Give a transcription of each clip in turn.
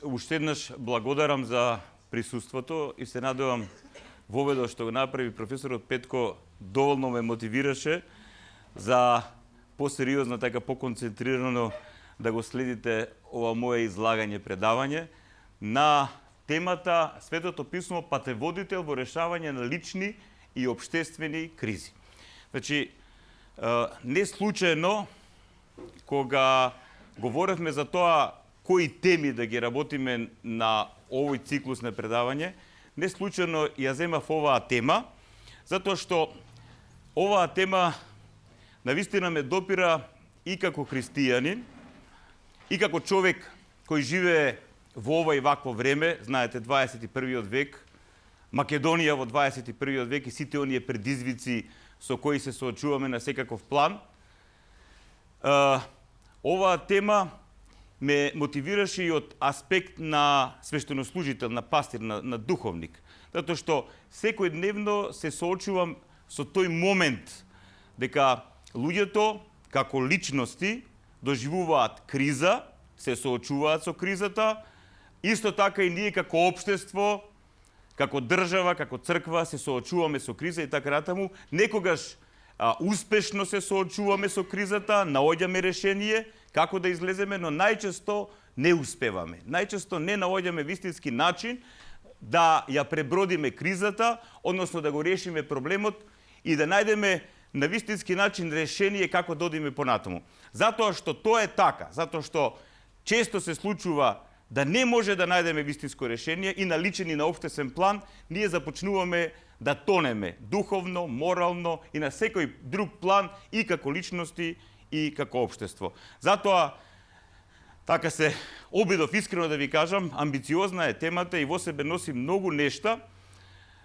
Уште еднаш благодарам за присуството и се надевам воведо што го направи професорот Петко доволно ме мотивираше за посериозно, така поконцентрирано да го следите ова мое излагање, предавање на темата Светото писмо патеводител во решавање на лични и општествени кризи. Не случајно кога говоревме за тоа кои теми да ги работиме на овој циклус на предавање, не случајно ја земав оваа тема, затоа што оваа тема навистина ме допира и како христијанин, и како човек кој живее во ова и вакво време, знаете, 21. век, Македонија во 21. век и сите оние предизвици со кои се соочуваме на секаков план. Оваа тема ме мотивираше и од аспект на свештенослужител, на пастир, на духовник. Затоа што секојдневно се соочувам со тој момент дека луѓето како личности доживуваат криза, се соочуваат со кризата, исто така и ние како општество, како држава, како црква се соочуваме со криза и така натаму. Некогаш успешно се соочуваме со кризата, наоѓаме решение како да излеземе, но најчесто не успеваме. Најчесто не наоѓаме вистински начин да ја пребродиме кризата, односно да го решиме проблемот и да најдеме на вистински начин решение како да одиме понатаму. Затоа што тоа е така, затоа што често се случува да не може да најдеме вистинско решение и на личен и на општествен план, ние започнуваме да тонеме духовно, морално и на секој друг план и како личности и како општество. Затоа, така се обидов искрено да ви кажам, амбициозна е темата и во себе носи многу нешта,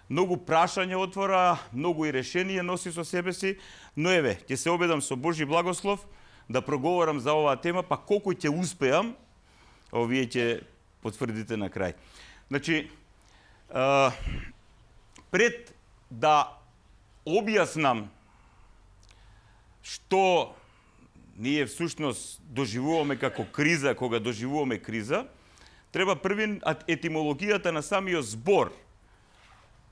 многу прашања отвора, многу и решенија носи со себе си, но еве, ќе се обидам со Божи благослов да проговорам за оваа тема, па колку ќе успеам, вие ќе потврдите на крај. Пред да објаснам што ние всушност доживуваме како криза, кога доживуваме криза, треба првин етимологијата на самиот збор.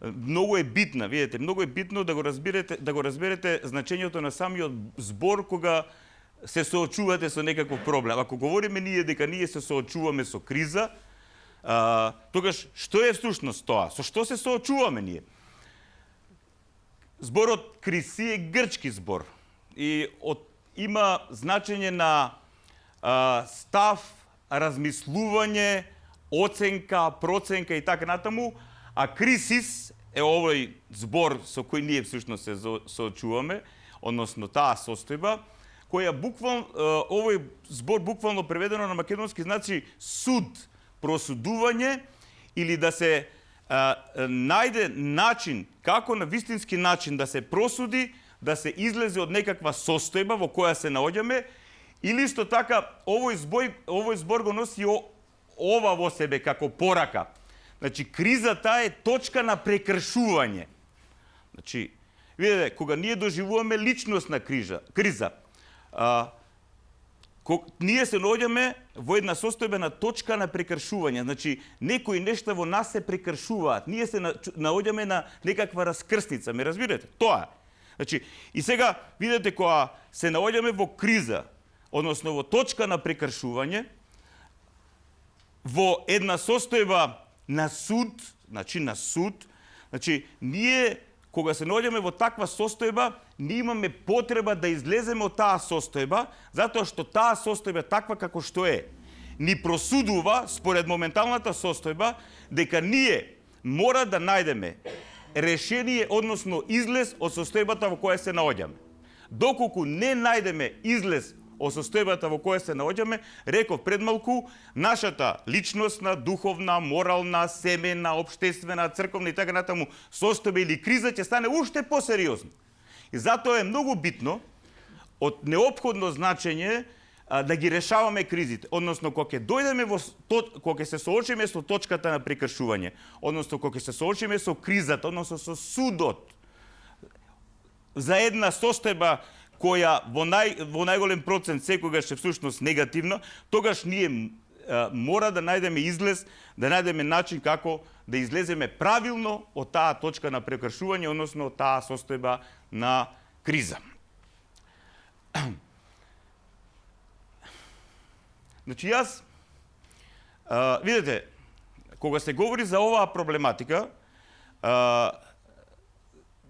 Многу е битна, видите, многу е битно да го разберете значењето на самиот збор кога се соочувате со некаков проблем. Ако говориме ние дека ние се соочуваме со криза, тогаш што е всушност тоа? Со што се соочуваме ние? Зборот криси е грчки збор и има значење на став, размислување, оценка, проценка и така натаму, а крисис е овој збор со кој ние всушност се соочуваме, односно таа состојба, која овој збор буквално преведено на македонски значи суд, просудување или да се најде начин, како на вистински начин да се просуди, да се излезе од некаква состојба во која се наоѓаме, или исто така овој збор го носи ова во себе како порака. Кризата е точка на прекршување. Видете, кога ние доживуваме личностна криза, ние се наоѓаме во една состојба на точка на прекршување. Некои нешта во нас се прекршуваат. Ние се наоѓаме на некаква раскрсница. Ме разбирате? Тоа е. И сега, видите, кога се наоѓаме во криза, односно во точка на прекршување, во една состојба на суд, ние, кога се наоѓаме во таква состојба, ние имаме потреба да излеземе од таа состојба, затоа што таа состојба таква како што е, ни просудува, според моменталната состојба, дека ние мора да најдеме решение, односно излез од состојбата во која се наоѓаме. Доколку не најдеме излез од состојбата во која се наоѓаме, реков пред малку, нашата личностна, духовна, морална, семена, општествена, црковна и така натаму состојба или криза ќе стане уште посериозна. И затоа е многу битно, од неопходно значење, да ги решаваме кризите. Односно, кога ќе се соочиме со точката на прекршување, односно, кога ќе се соочиме со кризата, односно со судот, за една состојба која во најголем процент секогаш е всушност негативна, тогаш ние мора да најдеме излез, да најдеме начин како да излеземе правилно од таа точка на прекршување, односно од таа состојба на криза. Значи јас, видите, кога се говори за оваа проблематика,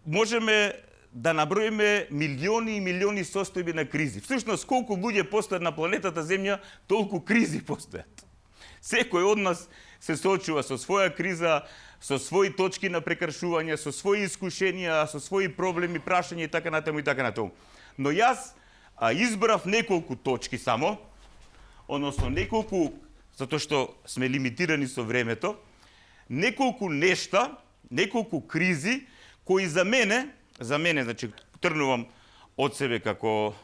можеме да наброиме милиони и милиони состојби на кризи. Всушност, колку луѓе постојат на планетата Земја, толку кризи постојат. Секој од нас се соочува со своја криза, со своји точки на прекршување, со своји искушенија, со своји проблеми, прашања и така натаму и така натаму. Но јас избрав неколку точки само, односно неколку, затоа што сме лимитирани со времето, неколку нешта, неколку кризи кои за мене, значи, тргнувам од себе како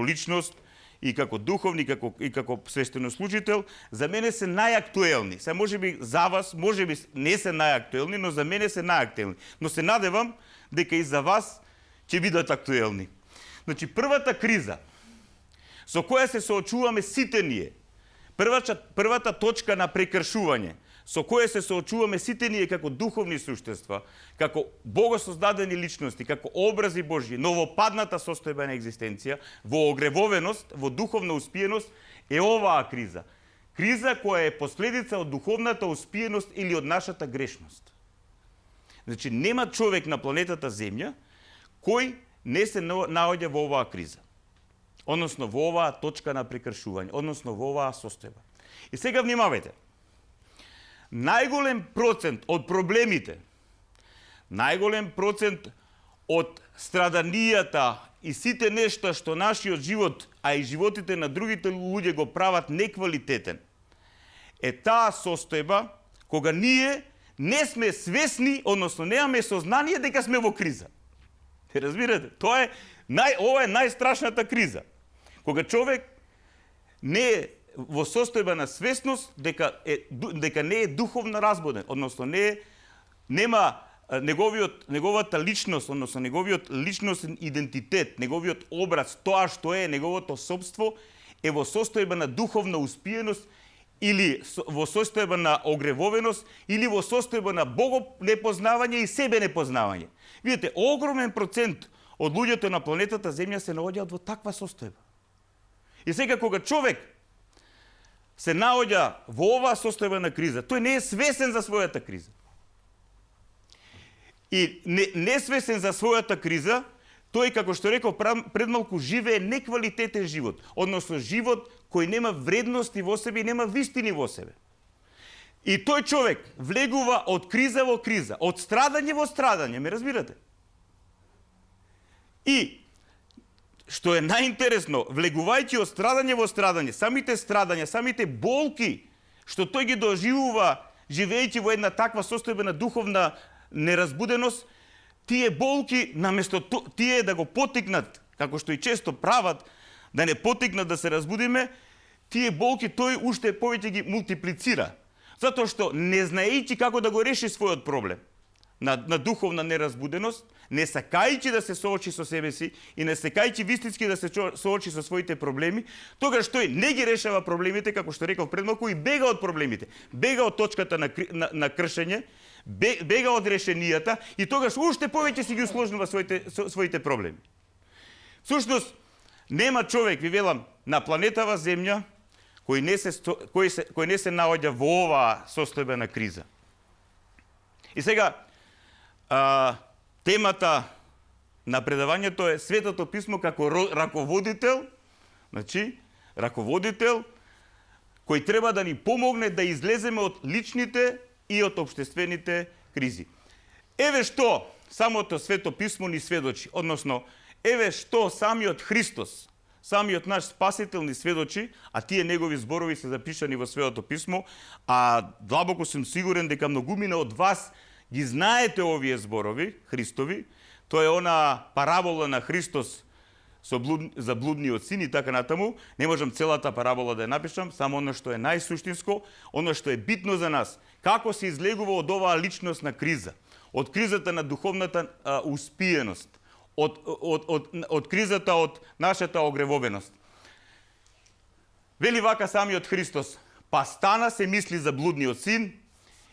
личност и како духовник и како свештенослужител, за мене се најактуелни. Се можеби за вас, можеби не се најактуелни, но за мене се најактуелни. Но се надевам дека и за вас ќе бидат актуелни. Значи, првата криза со која се соочуваме сите ние, првата точка на прекршување, со која се соочуваме сите ние како духовни суштества, како богосоздадени личности, како образи Божји, новопадната состојба на екзистенција, во огревовеност, во духовна успиеност, е оваа криза. Криза која е последица од духовната успиеност или од нашата грешност. Значи, нема човек на планетата Земја кој не се наоѓа во оваа криза. Односно во оваа точка на прекршување, односно во оваа состојба. И сега внимавајте. Најголем процент од проблемите, најголем процент од страданијата и сите нешта што нашиот живот, а и животите на другите луѓе го прават неквалитетен, е таа состојба кога ние не сме свесни, односно немаме сознание дека сме во криза. Разбирате? Ова е најстрашната криза. Кога човек не е во состојба на свесност дека не е духовно разбуден, односно нема неговата личност, односно неговиот личностен идентитет, неговиот образ, тоа што е неговото собство, е во состојба на духовна успиеност или во состојба на огревовеност или во состојба на богонепознавање и себе непознавање. Видите, огромен процент од луѓето на планетата Земја се наоѓаат во таква состојба. И сега кога човек се наоѓа во оваа состојба на криза, тој не е свесен за својата криза. И не свесен за својата криза, тој, како што реков предмалку, живее неквалитетен живот, односно живот кој нема вредности во себе и нема вистини во себе. И тој човек влегува од криза во криза, од страдање во страдање, ме разбирате? И што е најинтересно, влегувајќи од страдање во страдање, самите страдања, самите болки, што тој ги доживува, живејќи во една таква состојба на духовна неразбуденост, тие болки, наместо тие да го потикнат, како што и често прават, да не потикнат да се разбудиме, тие болки тој уште повеќе ги мултиплицира. Затоа што, не знаејќи како да го реши својот проблем на духовна неразбуденост, не сакајќи да се соочи со себе си и не сакајќи вистински да се соочи со своите проблеми, тогаш тој не ги решава проблемите, како што реков предмалку, и бега од проблемите. Бега од точката на кршење, бега од решенијата и тогаш уште повеќе си ги усложнува своите проблеми. Всушност, нема човек, ви велам, на планетава Земја кој не се наоѓа во оваа состојба на криза. И сега, темата на предавањето е Светото писмо како раководител, значи, раководител кој треба да ни помогне да излеземе од личните и од општествените кризи. Еве што самото Свето писмо ни сведочи, односно, еве што самиот Христос, самиот наш Спасител ни сведочи, а тие негови зборови се запишани во Светото писмо, а длабоко сум сигурен дека многумина од вас ги знаете овие зборови, Христови. Тоа е она парабола на Христос за блудниот син и така натаму. Не можам целата парабола да ја напишам, само оно што е најсуштинско, оно што е битно за нас. Како се излегува од оваа личностна криза, од кризата на духовната успиеност, од кризата од нашата огревовеност. Вели вака самиот Христос: Па стана, се мисли за блудниот син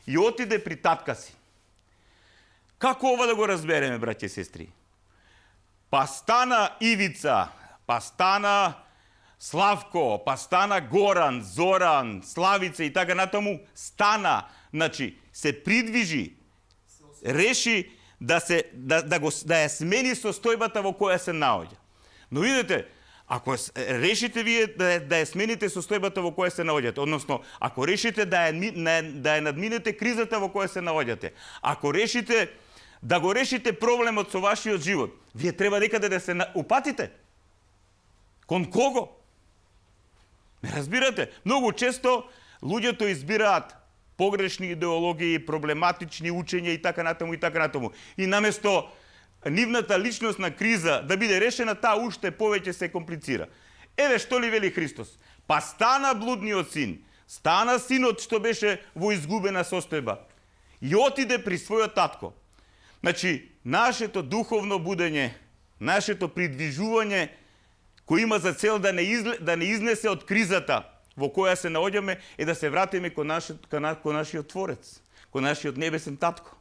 и отиде при татка си. Како ова да го разбереме, браќи и сестри? Па стана Ивица, па стана Славко, па стана Горан, Зоран, Славица и така натаму, стана, значи се придвижи, реши да ја смени состојбата во која се наоѓа. Но видите, ако решите вие да ја смените состојбата во која се наоѓате, односно ако решите да ја надминете кризата во која се наоѓате, ако решите да го решите проблемот со вашиот живот, вие треба некаде да се упатите. Кон кого? Ме разбирате? Многу често луѓето избираат погрешни идеологии, проблематични учења и така натаму и така натаму. И наместо нивната личностна криза да биде решена, таа уште повеќе се комплицира. Еве што ли вели Христос? Па стана блудниот син, стана синот што беше во изгубена состојба и отиде при својот татко. Значи, нашето духовно будење, нашето придвижување кој има за цел да не изнесе од кризата во која се наоѓаме, е да се вратиме кон нашиот Творец, кон нашиот небесен татко.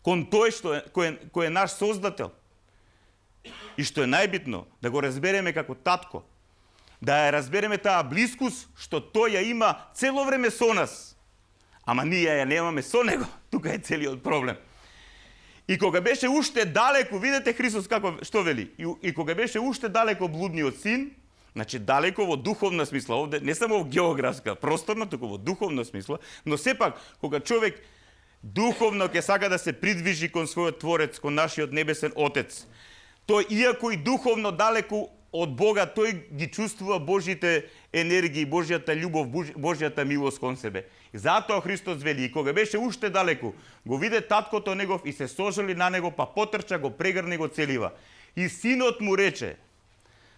Кон тој кој е наш создател. И што е најбитно, да го разбереме како татко, да ја разбереме таа блискост што тој ја има цело време со нас. Ама ние ја немаме со него. Тука е целиот проблем. И кога беше уште далеко, видете Христос што вели, и кога беше уште далеко блудниот син, значи далеко во духовна смисла, овде не само во географска, просторна, туку во духовна смисла, но сепак кога човек духовно ќе сака да се придвижи кон својот Творец, кон нашиот небесен Отец, тој иако и духовно далеко од Бога, тој ги чувствува Божите енергии, Божјата љубов, Божјата милост кон себе. И затоа Христос вели, и кога беше уште далеко, го виде таткото негов и се сожали на него, па потрча, го прегрне, го целива. И синот му рече: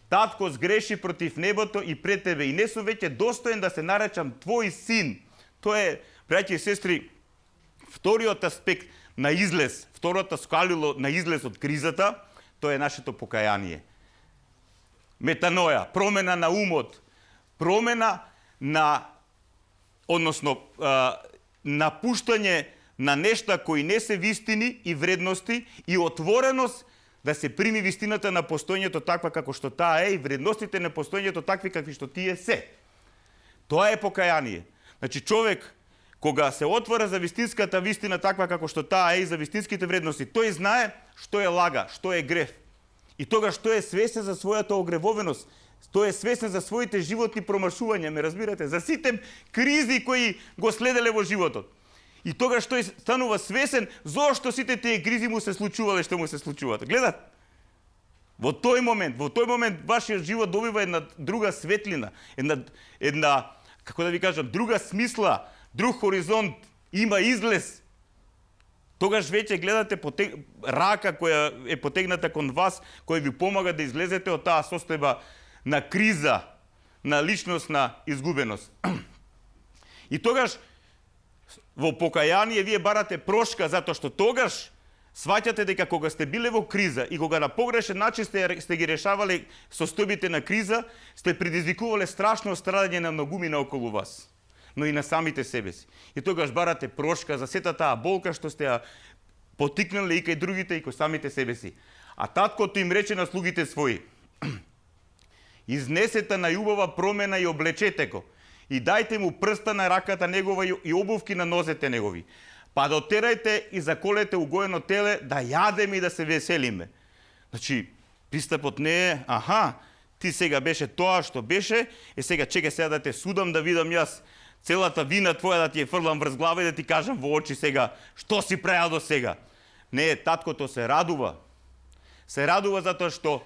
татко, сгреши против небото и пред тебе, и не сум веќе достоен да се наречам твој син. Тоа е, браќи и сестри, вториот аспект на излез, второто скалило на излез од кризата, тоа е нашето покаяние. Метаноја, промена на умот, промена на, односно, напуштање на нешта кои не се вистини и вредности и отвореност да се прими вистината на постоењето таква како што таа е и вредностите на постоењето такви какви што тие се. Тоа е покаяние. Значи човек кога се отвора за вистинската вистина таква како што таа е и за вистинските вредности, тој знае што е лага, што е грев. И тогаш тој е свесен за својата огревовеност, тој е свесен за своите животни промашувања, ме разбирате, за сите кризи кои го следеле во животот. И тогаш тој станува свесен зошто сите тие кризи му се случувале што му се случуваат. Гледат? Во тој момент вашиот живот добива една друга светлина, една како да ви кажам, друга смисла, друг хоризонт, има излез. Тогаш веќе гледате рака која е потегната кон вас, која ви помага да излезете од таа состојба на криза, на личностна изгубеност. И тогаш во покаяние вие барате прошка, затоа што тогаш сваќате дека кога сте биле во криза и кога на погрешен начин сте ги решавале состојбите на криза, сте предизвикувале страшно страдање на многумина околу вас, но и на самите себе си. И тогаш барате прошка за сета таа болка што сте ја потикнале и кај другите и кај самите себе си. А таткото им рече на слугите своји: изнесете најубава промена и облечете го, и дајте му прста на раката негова и обувки на нозете негови. Па дотерајте и заколете угоено теле, да јадеме и да се веселиме. Значи, пристапот не е: аха, ти сега беше тоа што беше, сега чекај сега да те судам, да видам јас целата вина твоја да ти ја фрлам врз глава и да ти кажам во очи сега што си правил до сега. Не, таткото се радува. Се радува затоа што,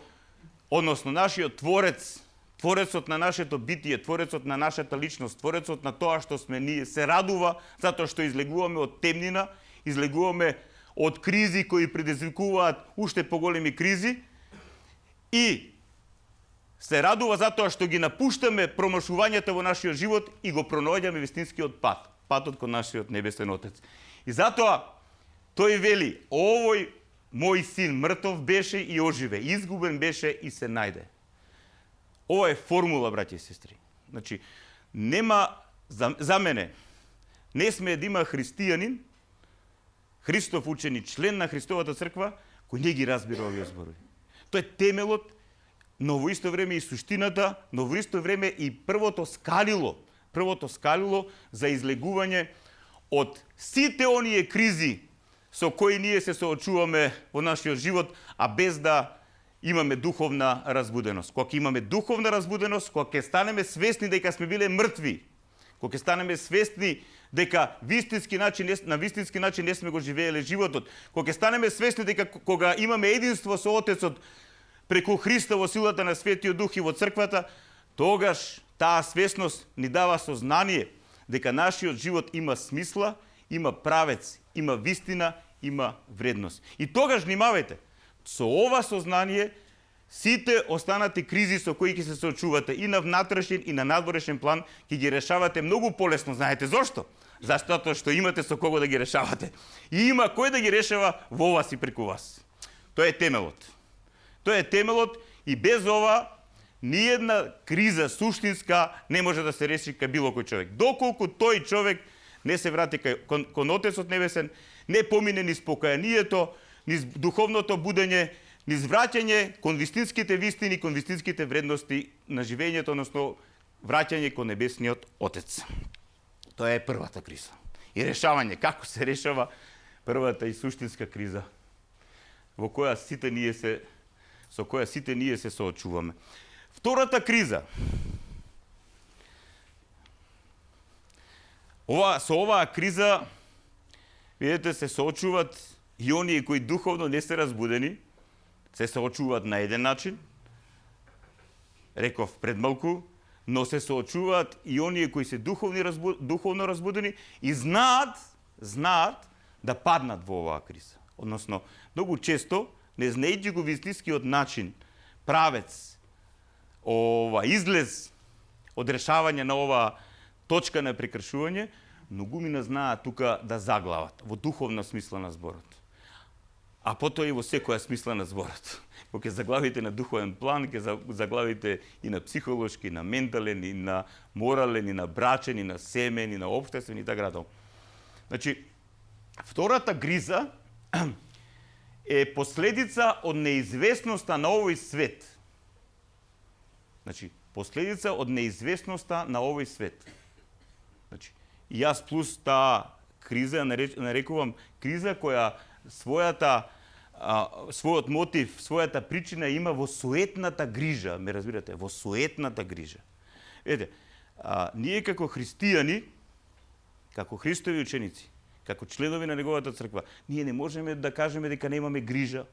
односно нашиот Творец, Творецот на нашето битие, Творецот на нашата личност, Творецот на тоа што сме ние, се радува затоа што излегуваме од темнина, излегуваме од кризи кои предизвикуваат уште поголеми кризи и се радува затоа што ги напуштаме промашувањата во нашиот живот и го пронаоѓаме вистинскиот пат, патот кон нашиот небесен Отец. И затоа тој вели: овој мој син мртов беше и оживе, изгубен беше и се најде. Ова е формула, браќи и сестри. Значи, нема за мене, не сме да има християнин, Христов ученик, член на Христовата црква, кој не ги разбира овие зборови. Тоа е темелот, но во исто време и суштината, но во исто време и првото скалило за излегување од сите оние кризи со кои ние се соочуваме во нашиот живот, а без да имаме духовна разбуденост. Кога имаме духовна разбуденост, кога ќе станеме свесни дека сме биле мртви, кога ќе станеме свесни дека на вистински начин не сме го живееле животот, кога ќе станеме свесни дека кога имаме единство со Отецот преку Христа во силата на Светиот Дух и во црквата, тогаш таа свесност ни дава сознание дека нашиот живот има смисла, има правец, има вистина, има вредност. И тогаш внимавајте, со ова сознание сите останати кризи со кои ќе се соочувате и на внатрешен и на надворешен план ќе ги решавате многу полесно. Знаете зошто? Зашто што имате со кого да ги решавате. И има кој да ги решава во вас и преку вас. Тоа е темелот. Тоа е темелот и без ова ниедна криза суштинска не може да се реши кај било кој човек. Доколку тој човек не се врати кон Отецот Небесен, не помине низ покаянието, низ духовното будење, низ враќање кон вистинските вистини, кон вистинските вредности на живењето, односно враќање кон Небесниот Отец. Тоа е првата криза. И решавање, како се решава првата и суштинска криза, со која сите ние се соочуваме. Втората криза. Со оваа криза, видите, се соочуват и оние кои духовно не се разбудени, се соочуваат на еден начин, реков пред малку, но се соочуваат и оние кои се духовно разбудени и знаат да паднат во оваа криза. Односно, многу често, не знаејќи го вистинскиот начин, правец, излез од решавање на оваа точка на прекршување, многумина знаат тука да заглават во духовна смисла на зборот. А потоа и во секоја смисла на зборот. Кога ќе заглавите на духовен план, ќе заглавите и на психолошки, и на ментален, и на морален, и на брачен, и на семен, и на општествен и така натаму. Значи, втората криза е последица од неизвестноста на овој свет. Значи, последица од неизвестноста на овој свет. Значи, и јас плюс таа криза нарекувам криза која својот мотив, својата причина има во суетната грижа, ме разбирате, во суетната грижа. Видите, ние како христијани, како Христови ученици, како членови на неговата црква, ние не можеме да кажеме дека немаме грижа,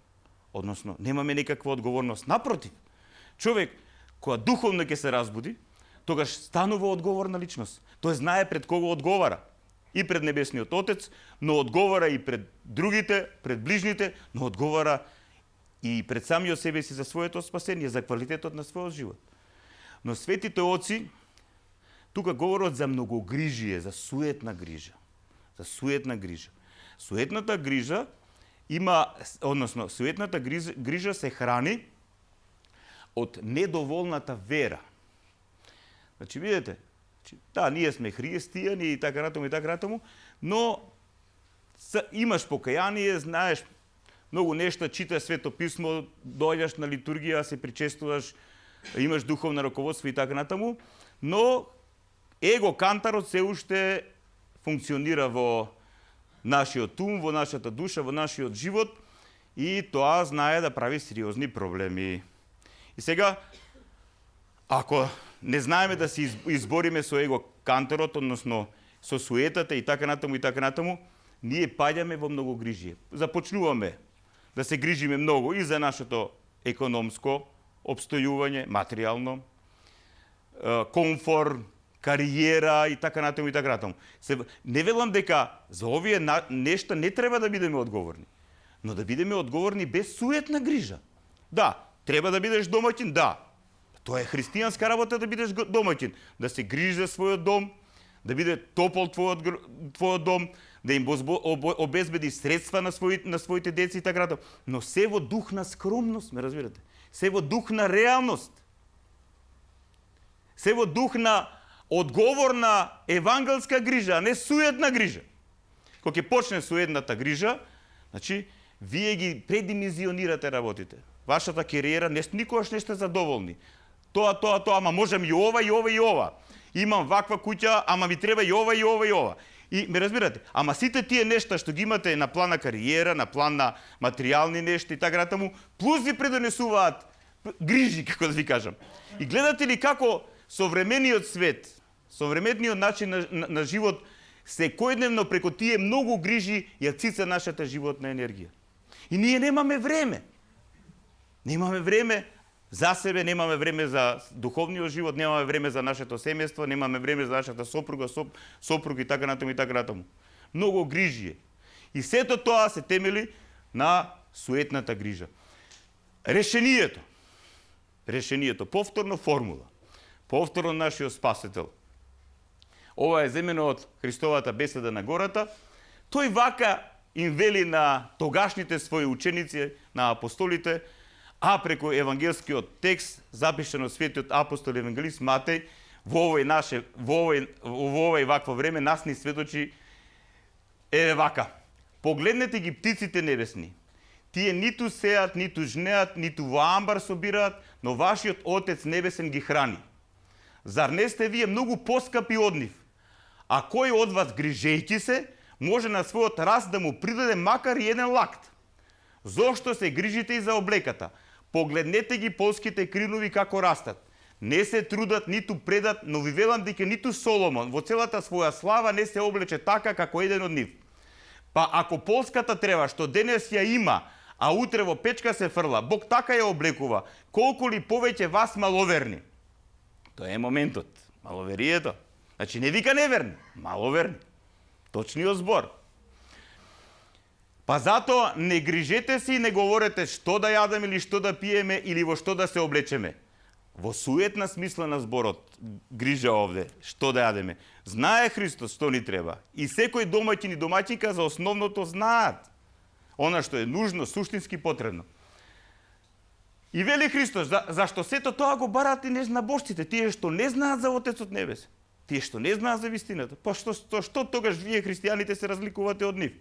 односно немаме некаква одговорност. Напротив, човек која духовно ќе се разбуди, тогаш станува одговорна личност. Тој знае пред кого одговара. И пред Небесниот Отец, но одговара и пред другите, пред ближните, но одговара и пред самиот себе си за своето спасение, за квалитетот на својот живот. Но светите отци тука говорат за многогрижие, за суетна грижа. За суетна грижа. Суетната грижа суетната грижа се храни од недоволната вера. Значи, видите, да, ние сме христијани и така натаму, но имаш покаяние, знаеш многу нешта, читаш Свето писмо, дојдеш на литургија, се причестуваш, имаш духовно раководство и така натаму, но его кантарот се уште функционира во нашиот ум, во нашата душа, во нашиот живот и тоа знае да прави сериозни проблеми. И сега, ако не знаеме да се избориме со его канторот, односно со суетата и така натаму, ние паѓаме во многогрижие. Започнуваме да се грижиме многу и за нашето економско обстојување, материјално, комфор, кариера и така натаму. Не велам дека за овие нешта не треба да бидеме одговорни, но да бидеме одговорни без суетна грижа. Да, треба да бидеш домаќин, да. Тоа е христијанска работа да бидеш домаќин, да се грижиш за својот дом, да биде топол твојот дом, да им обезбеди средства на своите деца и така натаму, но се во дух на скромност, ме разбирате? Се во дух на реалност. Се во дух на одговорна евангелска грижа, а не суетна грижа. Кога ќе почне суетната грижа, значи, вие ги предимизионирате работите. Вашата кариера никогаш не сте задоволни. Тоа, ама можам и ова, и ова, и ова. Имам ваква куќа, ама ми треба и ова, и ова, и ова. И ме разбирате, ама сите тие нешта што ги имате на план на кариера, на план на материјални нешта и така натаму, плюс ви предонесуваат грижи, како да ви кажам. И гледате ли како современиот свет, современиот начин на живот, секојдневно преку тие многу грижи ја цица нашата животна енергија. И ние немаме време. Немаме време за себе, немаме време за духовниот живот, немаме време за нашето семејство, немаме време за нашата сопруга, сопруг и така натаму и така натаму. Многу грижи е. И сето тоа се темели на суетната грижа. Решението, повторно формула, повторно нашиот спасител. Ова е земено од Христовата беседа на гората. Тој вака им вели на тогашните своји ученици, на апостолите, а преку евангелскиот текст, запишен од светиот апостол евангелист Матеј, во овој вакво време, нас ни сведочи вака. Погледнете ги птиците небесни. Тие ниту сеат, ниту жнеат, ниту во амбар собираат, но вашиот Отец небесен ги храни. Зар не сте вие многу поскапи од нив? А кој од вас, грижејќи се, може на својот раст да му придаде макар и еден лакт? Зошто се грижите и за облеката? Погледнете ги полските кринови како растат. Не се трудат, ниту предат, но ви велам дека ниту Соломон во целата своја слава не се облече така како еден од нив. Па ако полската трева што денес ја има, а утре во печка се фрла, Бог така ја облекува, колку ли повеќе вас маловерни? Тоа е моментот, маловерието. Значи не вика неверни, маловерни. Точниот збор. Па затоа не грижете се и не говорете што да јадеме или што да пиеме или во што да се облечеме. Во суетна смисла на зборот грижа овде, што да јадеме. Знае Христос што ни треба. И секој домаќин и домаќинка за основното знаат. Она што е нужно, суштински потребно. И вели Христос, зашто сето тоа го бараат и незнабожците, тие што не знаат за Отецот Небесен. Тие што не знаат за вистината. Па што тогаш вие христијаните се разликувате од нив?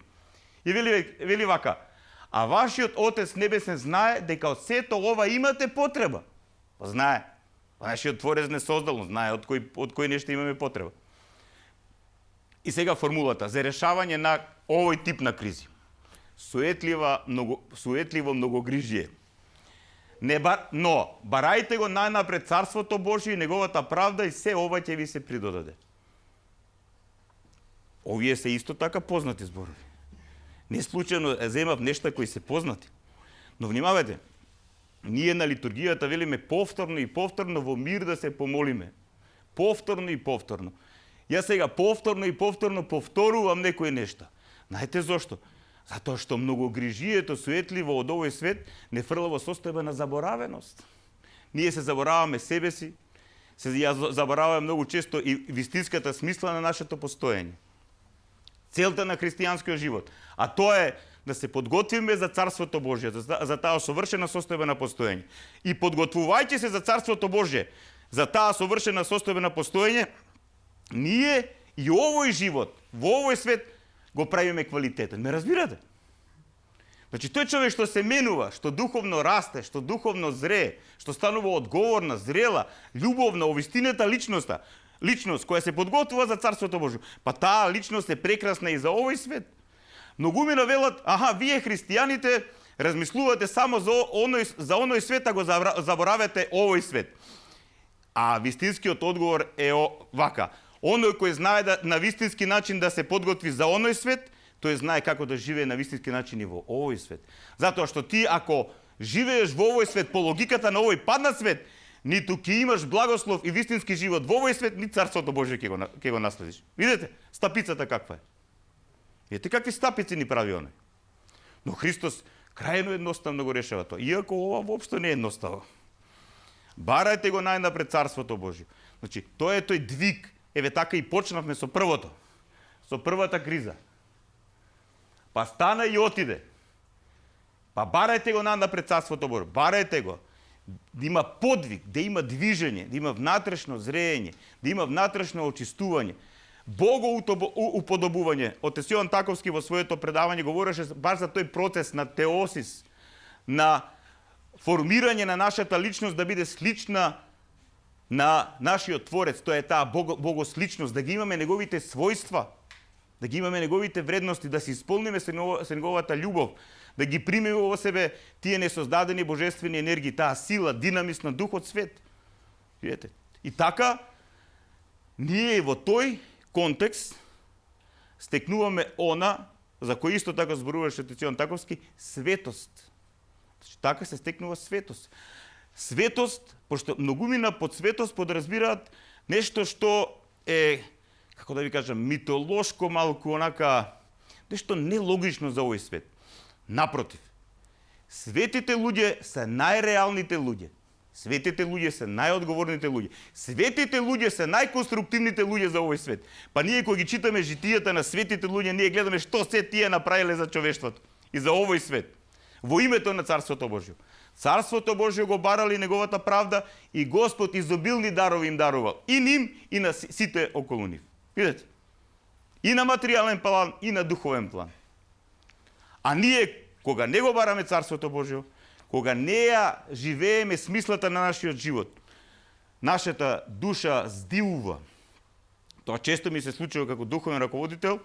И вели вака, а вашиот Отец Небесен знае дека од сето ова имате потреба. Па знае. Нашиот Творец не создал, знае од кој нешто имаме потреба. И сега формулата за решавање на овој тип на кризи. Суетливо многогрижие. Но барајте го најнапред Царството Божие и неговата правда и се ова ќе ви се придодаде. Овие се исто така познати зборови. Не случајно земав нешта кои се познати. Но внимавајте, ние на литургијата велиме повторно и повторно во мир да се помолиме. Повторно и повторно. Јас сега повторно и повторно повторувам некои нешта. Знаете зошто? Затоа што многогрижието суетливо од овој свет не фрла во состојба на заборавеност. Ние се забораваме себе си, забораваме многу често и вистинската смисла на нашето постоење. Целта на христијанскиот живот. А тоа е да се подготвиме за Царството Божие, за таа совршена состојба на постоење. И подготвувајќи се за Царството Божие, за таа совршена состојба на постоење, ние и овој живот, во овој свет, го правиме квалитетен. Ме разбирате? Значи, тој човек што се менува, што духовно расте, што духовно зрее, што станува одговорна, зрела, љубовна, овистинета личност која се подготвува за Царството Божие. Па таа личност е прекрасна и за овој свет. Многумина велат, вие христијаните размислувате само за оној свет, а го заборавате овој свет. А вистинскиот одговор е вака. Оној кој знае на вистински начин да се подготви за оној свет, тој знае како да живее на вистински начин и во овој свет. Затоа што ти ако живееш во овој свет по логиката на овој паднат свет, ниту ќе имаш благослов и вистински живот во овој свет, ни Царството Божие ќе го наследиш. Видете, стапицата каква е. Видете какви стапици ни прави оној. Но Христос крајно едноставно го решава тоа. Иако ова воопшто не е едноставно. Барајте го најнапред Царството Божие. Значи, тоа е тој двиг. Еве така и почнавме со првото. Со првата криза. Па стана и отиде. Па барајте го најнапред Царството Божие. Барајте го. да има подвиг, да има движење, да има внатрешно зрење, да има внатрешно очистување, богоуподобување. Отец Јован Таковски во своето предавање говореше баш за тој процес на теосис, на формирање на нашата личност да биде слична на нашиот Творец. Тоа е таа богосличност, да ги имаме неговите својства, да ги имаме неговите вредности, да се исполниме со неговата љубов, да ги примеме во себе тие несоздадени божествени енергии, таа сила, динамис на Духот Свет. Видете? И така, ние во тој контекст стекнуваме она, за кој исто така зборуваше отец Јован Таковски, светост. Така се стекнува светост. Светост, пошто многумина под светост подразбираат нешто што е, како да ви кажам, митолошко, малку онака, нешто нелогично за овој свет. Напротив, светите луѓе се најреалните луѓе. Светите луѓе се најодговорните луѓе. Светите луѓе се најконструктивните луѓе за овој свет. Па ние кога ги читаме житијата на светите луѓе, ние гледаме што се тие направиле за човештвото и за овој свет. Во името на Царството Божјо. Царството Божјо го барали неговата правда и Господ изобилни дарови им дарувал. И ним, и на сите околу нив. Видете? И на материјален план, и на духовен план. А ние, кога не го бараме Царството Божјо, кога не ја живееме смислата на нашиот живот, нашата душа здивува. Тоа често ми се случува како духовен раководител,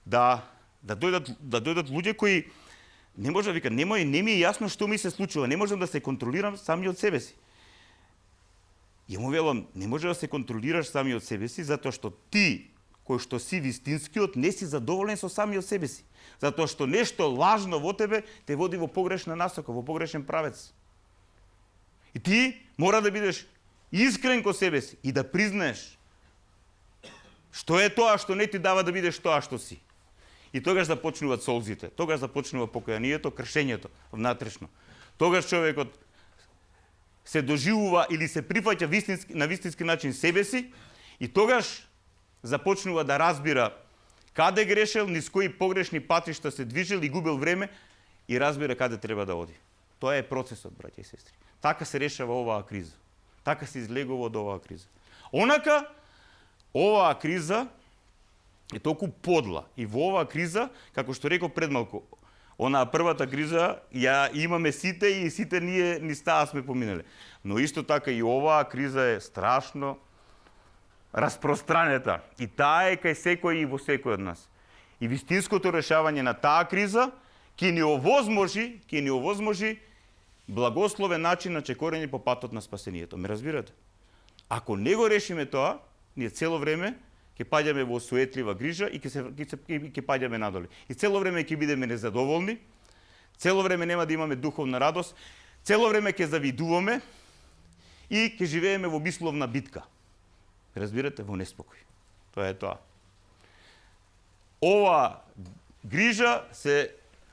да дојдат луѓе кои не може да вика, не ми е јасно што ми се случува, не можам да се контролирам сами од себе си. Ја му велам, не може да се контролираш сами од себе си, затоа што ти, кој што си вистинскиот, не си задоволен со сами од себе си. Затоа што нешто лажно во тебе те води во погрешна насока, во погрешен правец. И ти мора да бидеш искрен кон себе си и да признаеш што е тоа што не ти дава да бидеш тоа што си. И тогаш започнуваат солзите, тогаш започнува покајанието, кршењето внатрешно. Тогаш човекот се доживува или се прифаќа на вистински начин себе си и тогаш започнува да разбира каде грешел, низ кои погрешни патишта се движел и губил време и разбира каде треба да оди. Тоа е процесот, браќа и сестри. Така се решава оваа криза. Така се излегува од оваа криза. Онака, оваа криза е толку подла. И во оваа криза, како што реков пред малку, онаа првата криза ја имаме сите и сите ние низ таа сме поминале. Но исто така и оваа криза е страшно распространета. И таа е кај секој и во секој од нас. И вистинското решавање на таа криза ќе ни овозможи благословен начин на чекорење по патот на спасението. Ме разбирате? Ако не го решиме тоа, ние цело време ќе паѓаме во суетлива грижа и ќе паѓаме надоле. И цело време ќе бидеме незадоволни, цело време нема да имаме духовна радост, цело време ќе завидуваме и ќе живееме во мисловна битка. Разбирате, во неспокој. Тоа е тоа. Ова грижа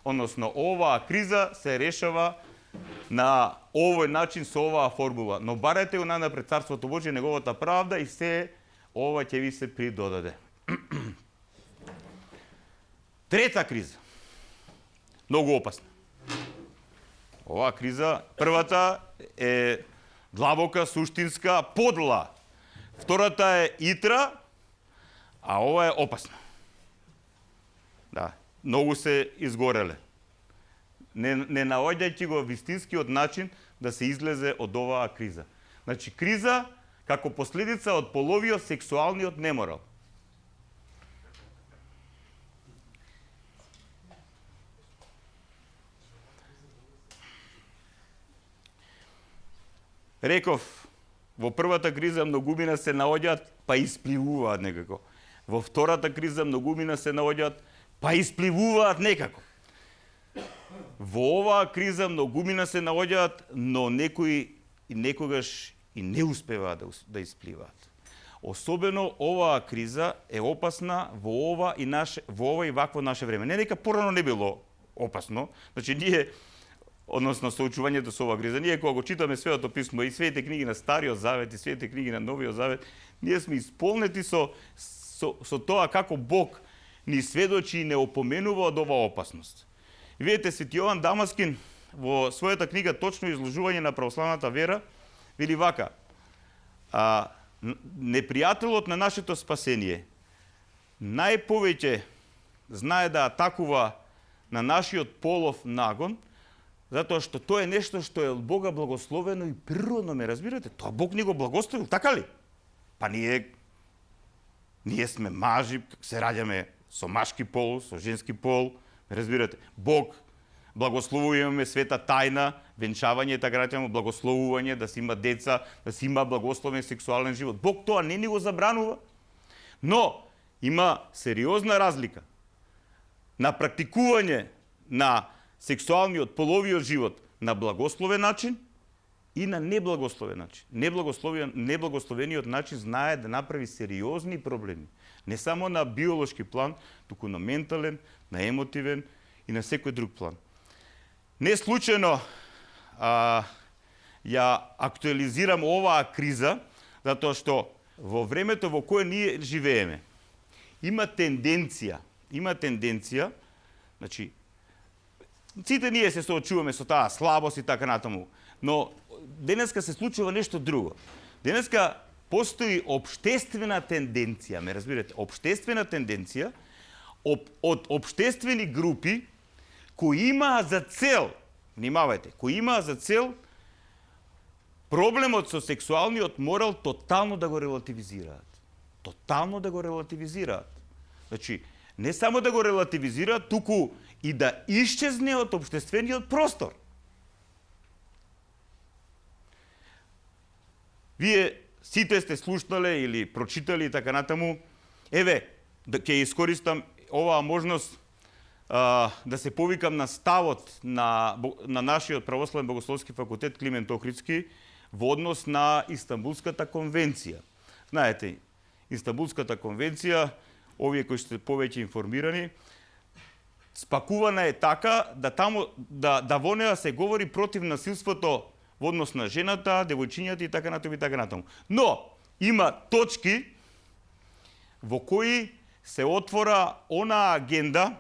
оваа криза се решава на овој начин со оваа формула. Но барете го најнапред Царството Божие, неговата правда и се ова ќе ви се придодаде. Трета криза. Многу опасна. Оваа криза, првата е длабока, суштинска, подла. Втората е итра, а ова е опасна. Да, многу се изгореле. Не наоѓајќи го вистинскиот начин да се излезе од оваа криза. Значи, криза како последица од половиот сексуалниот неморал. Реков, во првата криза многумина се наоѓаат, па испливуваат некако. Во втората криза многумина се наоѓаат, па испливуваат некако. Во оваа криза многумина се наоѓаат, но некои некогаш и не успеваат да испливаат. Особено оваа криза е опасна во ова и вакво наше време. Не дека порано не било опасно, значи ние, односно соочувањето со оваа криза, ние кога го читаме Светото писмо и светите книги на Стариот Завет и светите книги на Новиот Завет, ние сме исполнети со тоа како Бог ни сведочи и не опоменува од оваа опасност. И видите, Свети Јован Дамаскин во својата книга Точно изложување на православната вера вели вака: непријателот на нашето спасение најповеќе знае да атакува на нашиот полов нагон, затоа што тоа е нешто што е од Бога благословено и природно, ме разбирате? Тоа Бог ни го благословил, така ли? Па ние сме мажи, се раѓаме со машки пол, со женски пол, ме разбирате? Бог благословуваме света тајна, венчавање, така речемо, благословување, да се има деца, да се има благословен сексуален живот. Бог тоа не ни го забранува. Но има сериозна разлика на практикување на сексуалниот половиот живот на благословен начин и на неблагословен начин. Неблагословениот начин знае да направи сериозни проблеми. Не само на биолошки план, туку на ментален, на емотивен и на секој друг план. Не случајно ја актуализирам оваа криза, затоа што во времето во кое ние живееме, има тенденција, значи, сите ние се соочуваме со таа слабост и така натаму, но денеска се случува нешто друго. Денеска постои општествена тенденција, ме разбирате, општествена тенденција од општествени групи кои имаа за цел, внимавајте, кои имаа за цел проблемот со сексуалниот морал тотално да го релативизираат. Тотално да го релативизираат. Значи, не само да го релативизираат, туку и да исчезне од општествениот простор. Вие сите сте слушнале или прочитали и така натаму. Еве, ќе искористам оваа можност да се повикам на ставот на нашиот православен богословски факултет Климент Охридски во однос на Истанбулската конвенција. Знаете, Истанбулската конвенција, овие кои сте повеќе информирани, спакувана е така да таму да во неа се говори против насилството во однос на жената, девојчињата и така натаму. Но има точки во кои се отвора она агенда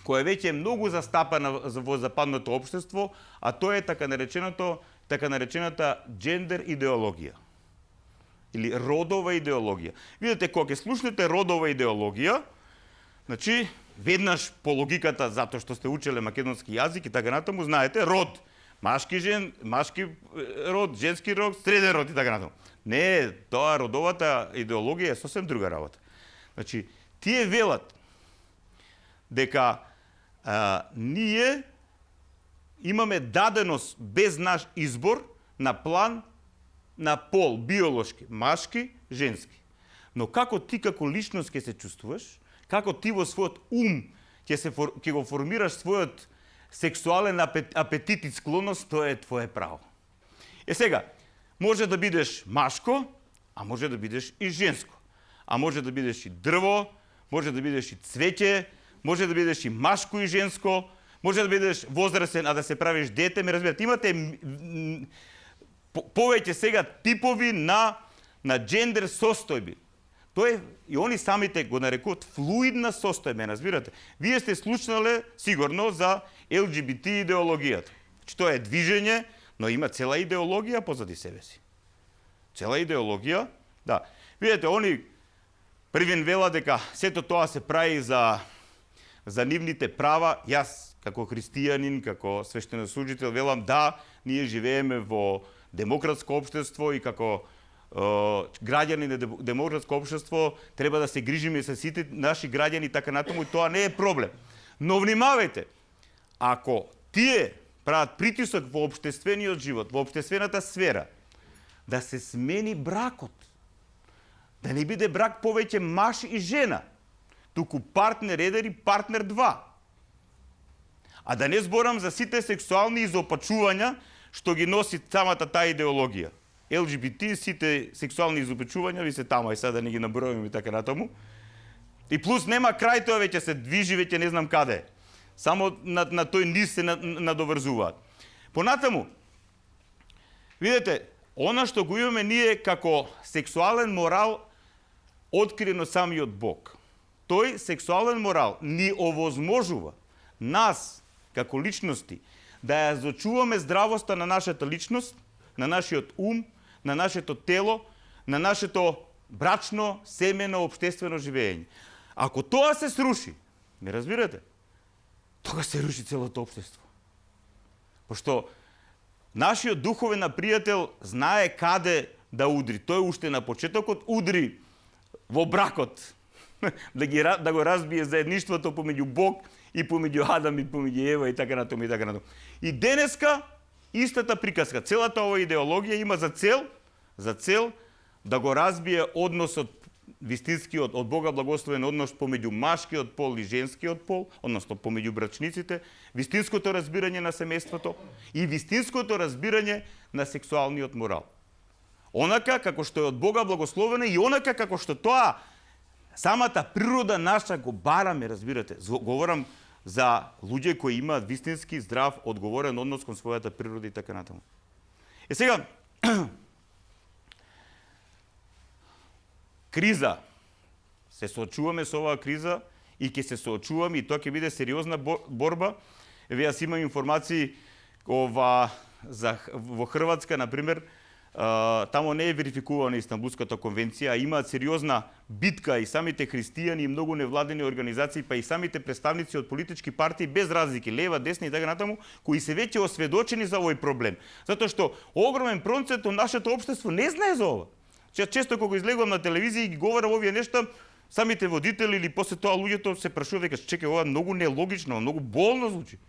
која веќе е многу застапена во западното општество, а тоа е така наречената джендер идеологија или родова идеологија. Видите, кога ќе слушнете родова идеологија, значи веднаш по логиката, затоа што сте учеле македонски јазик и така натаму, знаете род, машки род, женски род, среден род и така натаму. Не, тоа родовата идеологија е сосем друга работа. Значи, тие велат дека ние имаме даденост без наш избор на план на пол, биолошки, машки, женски. Но како ти како личност ќе се чувствуваш, како ти во својот ум ќе го формираш својот сексуален апетит и склонност, тоа е твое право. Сега, може да бидеш машко, а може да бидеш и женско. А може да бидеш и дрво, може да бидеш и цвеќе, може да бидеш и машко и женско, може да бидеш возрастен, а да се правиш дете, ме разбирате. Имате повеќе сега типови на джендер состојби. Тоа е, и они самите го нарекуваат флуидна состојба, разбирате. Вие сте слушнале сигурно за ЛГБТ идеологијата. Тоа е движење, но има цела идеологија позади себе си. Цела идеологија, да. Видете, они првен вела дека сето тоа се прави за нивните права. Јас, како христијанин, како свештенослужител, велам да, ние живееме во демократско општество и како граѓани на демократско општество треба да се грижиме за сите наши граѓани така натаму, и тоа не е проблем. Но внимавајте, ако тие прават притисок во општествениот живот, во општествената сфера, да се смени бракот, да не биде брак повеќе маж и жена, туку партнер 1 и партнер 2. А да не зборам за сите сексуални изопачувања што ги носи самата таа идеологија. ЛГБТ, сите сексуални изопачувања, ви се тама и сега да не ги набројуваме и така натаму. И плюс нема крај, тоа веќе се движи, веќе не знам каде. Само на тој низ се надоврзуваат. Понатаму, видете, она што го имаме ние како сексуален морал откриен од самиот Бог. Тој сексуален морал ни овозможува нас, како личности, да ја зачуваме здравоста на нашата личност, на нашиот ум, на нашето тело, на нашето брачно, семено, обштествено живење. Ако тоа се сруши, ме разбирате? Тога се руши целото општество. Пошто нашиот духовен пријател знае каде да удри. Тој уште на почетокот удри во бракот, да го разбие заедништвото помеѓу Бог и помеѓу Адам и помеѓу Ева и така натаму и така натаму. И денеска истата приказка, целата ова идеологија има за цел да го разбие односот вистинскиот од Бога благословен однос помеѓу машкиот пол и женскиот пол, односно помеѓу брачниците, вистинското разбирање на семејството и вистинското разбирање на сексуалниот морал. Онака како што е од Бога благословено и онака како што тоа самата природа наша го бараме, разбирате. Говорам за луѓе кои имаат вистински здрав, одговорен однос кон својата природа и така натаму. Сега криза. Се соочуваме со оваа криза и ќе се соочуваме и тоа ќе биде сериозна борба. Еве јас имам информации во Хрватска, например, тамо не е верификувана Истанбулската конвенција, а имаат сериозна битка и самите христијани и многу невладени организации, па и самите представници од политички партии без разлики, лева, десна и така натаму, кои се веќе осведочени за овој проблем. Затоа што огромен процент од нашето општество не знае за ова. Често кога излегувам на телевизија и ги говорам овие нешта, самите водители или после тоа луѓето се прашуваат, века, чекај, ова многу нелогично, многу болно звучи.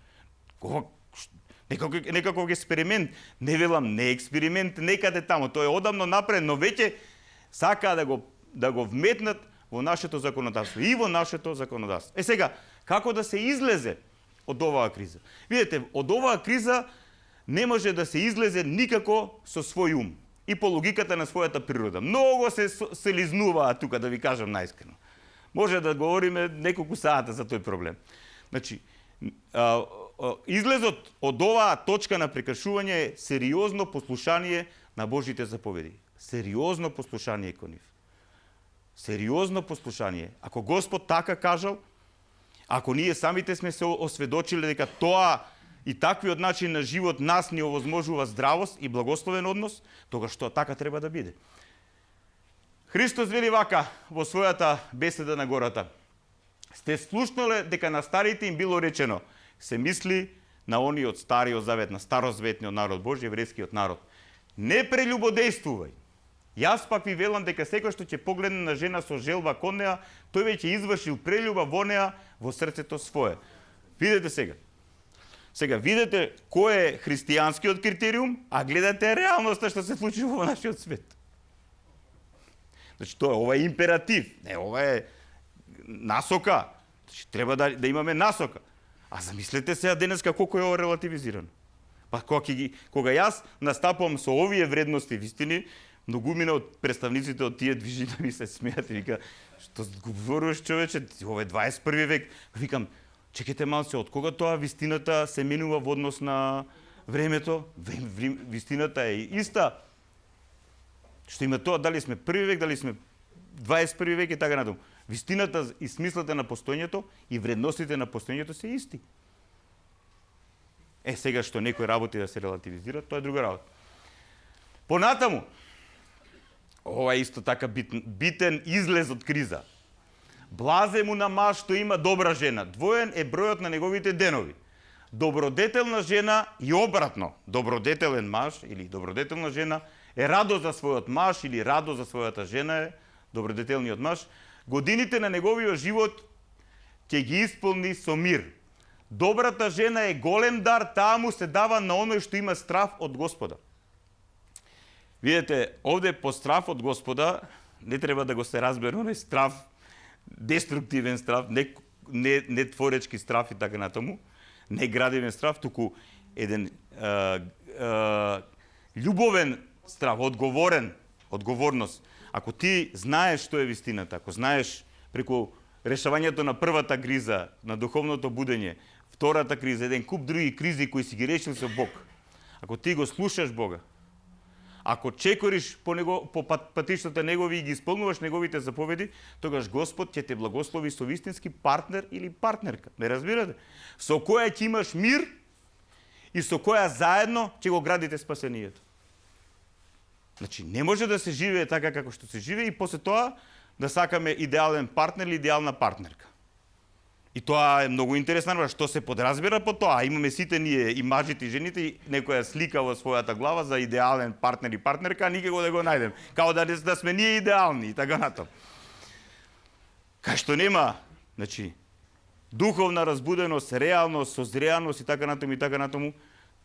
Некаков експеримент, не велам, не експеримент, некаде тамо, тоа е одамно напред, но веќе сакаа да го вметнат во нашето законодавство и во нашето законодавство. Сега, како да се излезе од оваа криза? Видете, од оваа криза не може да се излезе никако со свој ум и по логиката на својата природа. Многу се лизнуваат тука, да ви кажам наискрено. Може да говориме неколку сата за тој проблем. Значи, излезот од оваа точка на прекршување е сериозно послушание на Божите заповеди. Сериозно послушание кон нив. Сериозно послушание. Ако Господ така кажал, ако ние самите сме се осведочили дека тоа и таквиот начин на живот нас ни овозможува здравост и благословен однос, тогаш тоа така треба да биде. Христос вели вака во својата беседа на гората: сте слушнале дека на старите им било речено, се мисли на оние од Стариот Завет, на старозаветниот народ Божи, еврејскиот народ. Не прелюбодејствувај. Јас пак ви велам дека секој што ќе погледне на жена со желба кон неа, тој веќе извршил прелюба во неа во срцето свое. Видете сега. Сега видете кој е христијанскиот критериум, а гледате реалноста што се случува во нашиот свет. Значи ова е императив, не, ова е насока. Значи, треба да имаме насока. А замислете сега денеска колку е ова релативизирано. Па кога јас настапувам со овие вредности вистини, многумина од представниците од тие движина ми се смеат и вика, што говориш човече, ова е 21 век. Викам, чекайте малце, од кога тоа вистината се менува во однос на времето? Вистината е иста. Што има тоа, дали сме први век, дали сме 21 век и така натаму. Вистината и смислата на постоењето и вредностите на постоењето се исти. Сега што некој работи да се релативизира, тоа е друга работа. Понатаму, ова е исто така битен излез од криза. Блазе му на маж што има добра жена. Двоен е бројот на неговите денови. Добродетелна жена и обратно. Добродетелен маж или добродетелна жена е радост за својот маж или радост за својата жена е добродетелниот маж. Годините на неговиот живот ќе ги исполни со мир. Добрата жена е голем дар, таа му се дава на оној што има страв од Господа. Видете, овде по страв од Господа не треба да го се разбере оној страв, деструктивен страв, не творечки страв и така натаму, не градивен страв, туку еден љубовен страв, одговорност. Ако ти знаеш што е вистината, ако знаеш преку решавањето на првата криза, на духовното будење, втората криза, еден куп други кризи кои си ги решил со Бог, ако ти го слушаш Бога, ако чекориш по патиштата негови и ги исполнуваш неговите заповеди, тогаш Господ ќе те благослови со вистински партнер или партнерка. Не разбирате? Со која ќе имаш мир и со која заедно ќе го градите спасението. Значи, не може да се живее така како што се живее и после тоа да сакаме идеален партнер или идеална партнерка. И тоа е многу интересно, што се подразбира по тоа. Имаме сите ние, и мажите и жените, и некоја слика во својата глава за идеален партнер и партнерка, а никако да го најдем. Као да сме ние идеални и така натаму. Кај што нема, значи, духовна разбуденост, реалност, созреаност и така натаму,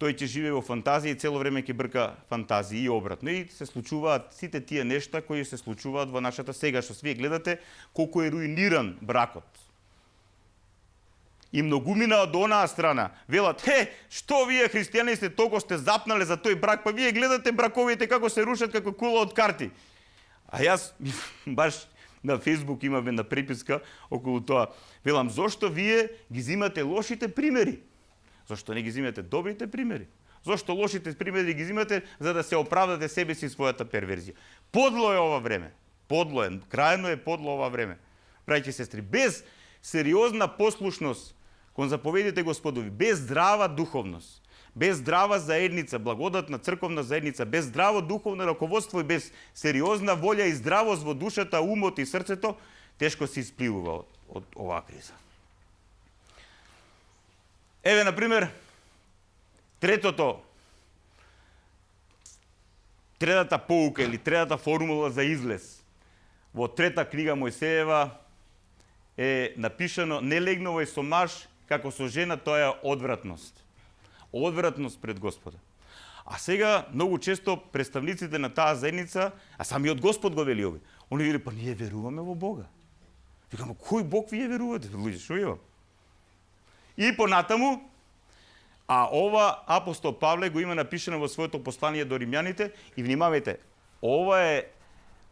тој ќе живее во фантазија и цело време ќе брка фантазии и обратно. И се случуваат сите тие нешта кои се случуваат во нашата сегашност. Вие гледате колку е руиниран бракот. И многумина од онаа страна велат: што вие христијани сте толку сте запнале за тој брак, па вие гледате браковите како се рушат како кула од карти. А јас баш на Фејсбук имаме на преписка околу тоа. Велам, зошто вие ги зимате лошите примери? Зошто не ги зимате добрите примери? Зошто лошите примери ги зимате за да се оправдате себе си својата перверзија? Подло е ова време. Подло е, крајно е подло ова време. Браќи и сестри, без сериозна послушност кон заповедите Господови, без здрава духовност, без здрава заедница, благодатна црковна заедница, без здраво духовно раководство и без сериозна волја и здравост во душата, умот и срцето, тешко се испливува од оваа криза. Еве, например, третата поука или третата формула за излез во трета книга Мојсеева е напишано: не легнувај со маж како со жена, тоа е одвратност. Одвратност пред Господа. А сега многу често представниците на таа заедница, а самиот Господ го вели овој, они вели: па ние веруваме во Бога. Викамо: кој Бог вие верувате? Луѓе, што е ова? И понатаму, а ова апостол Павле го има напишано во своето послание до римјаните, и внимавајте, ова е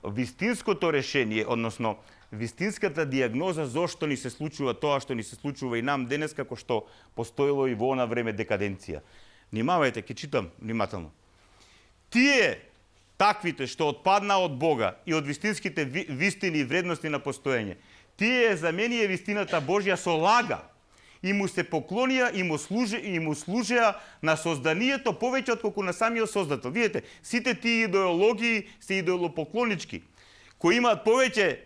вистинското решение, односно вистинската диагноза зошто ни се случува тоа што ни се случува и нам денес, како што постоело и во она време декаденција. Внимавајте, ќе читам внимателно. Тие, таквите што отпадна од Бога и од вистинските вистини и вредности на постоење, тие заменија вистината Божја со лага и му се поклонија и му служеа на созданието повеќе отколку на самиот создател. Видете, сите тие идеологии се идеолопоклонички, кои имаат повеќе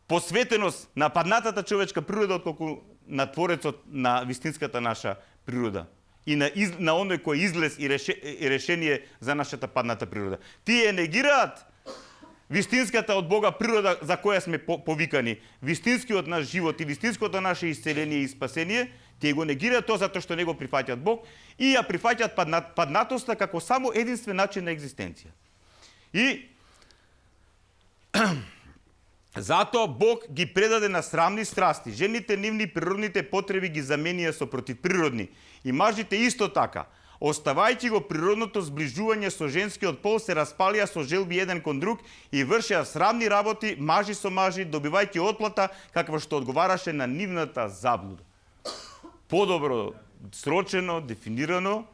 посветеност на паднатата човечка природа отколку на Творецот на вистинската наша природа и на оној кој излез и решение за нашата падната природа. Тие негираат вистинската од Бога природа за која сме повикани, вистинскиот наш живот и вистинското наше исцеление и спасение, тие го негираат тоа затоа што не го прифаќаат Бог и ја прифаќаат паднатоста како само единствен начин на екзистенција. И затоа Бог ги предаде на срамни страсти. Жените нивни природните потреби ги заменија со противприродни. И мажите исто така, оставајќи го природното зближување со женскиот пол, се распалија со желби еден кон друг и вршеа срамни работи, мажи со мажи, добивајќи отплата каква што одговараше на нивната заблуда. Подобро срочено, дефинирано,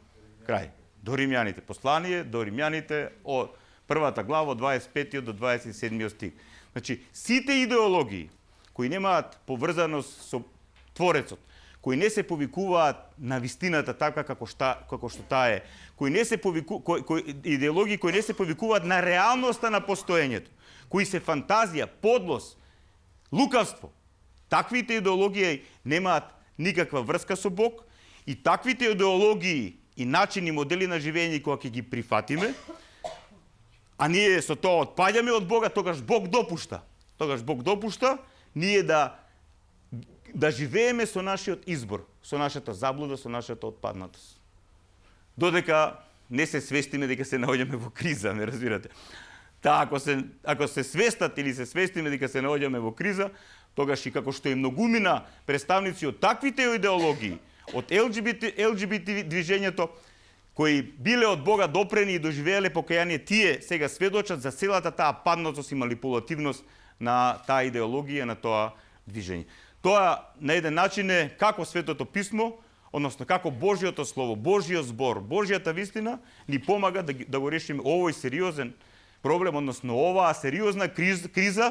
крај. До римјаните. Послание до римјаните од првата глава од 25 до 27 стих. Значи, сите идеологии кои немаат поврзаност со Творецот, кои не се повикуваат на вистината така како што таа е, идеологии кои не се повикуваат на реалноста на постоењето, кои се фантазија, подлост, лукавство, таквите идеологии немаат никаква врска со Бог и таквите идеологии и начини, модели на живење кога ќе ги прифатиме, а ние со тоа отпаѓаме од Бога, тогаш Бог допушта. Ние да живееме со нашиот избор, со нашата заблуда, со нашата отпаднатост. Додека не се свестиме дека се наоѓаме во криза, ме разбирате. Ако се свестат или се свестиме дека се наоѓаме во криза, тогаш и како што и многумина представници од таквите идеологии, од LGBT движењето, кои биле од Бога допрени и доживеале покаяние, тие сега сведочат за целата таа паднатост и манипулативност на таа идеологија, на тоа движење. Тоа на еден начин е како Светото Писмо, односно како Божјото Слово, Божјиот збор, Божјата вистина ни помага да го решиме овој сериозен проблем, односно оваа сериозна криза,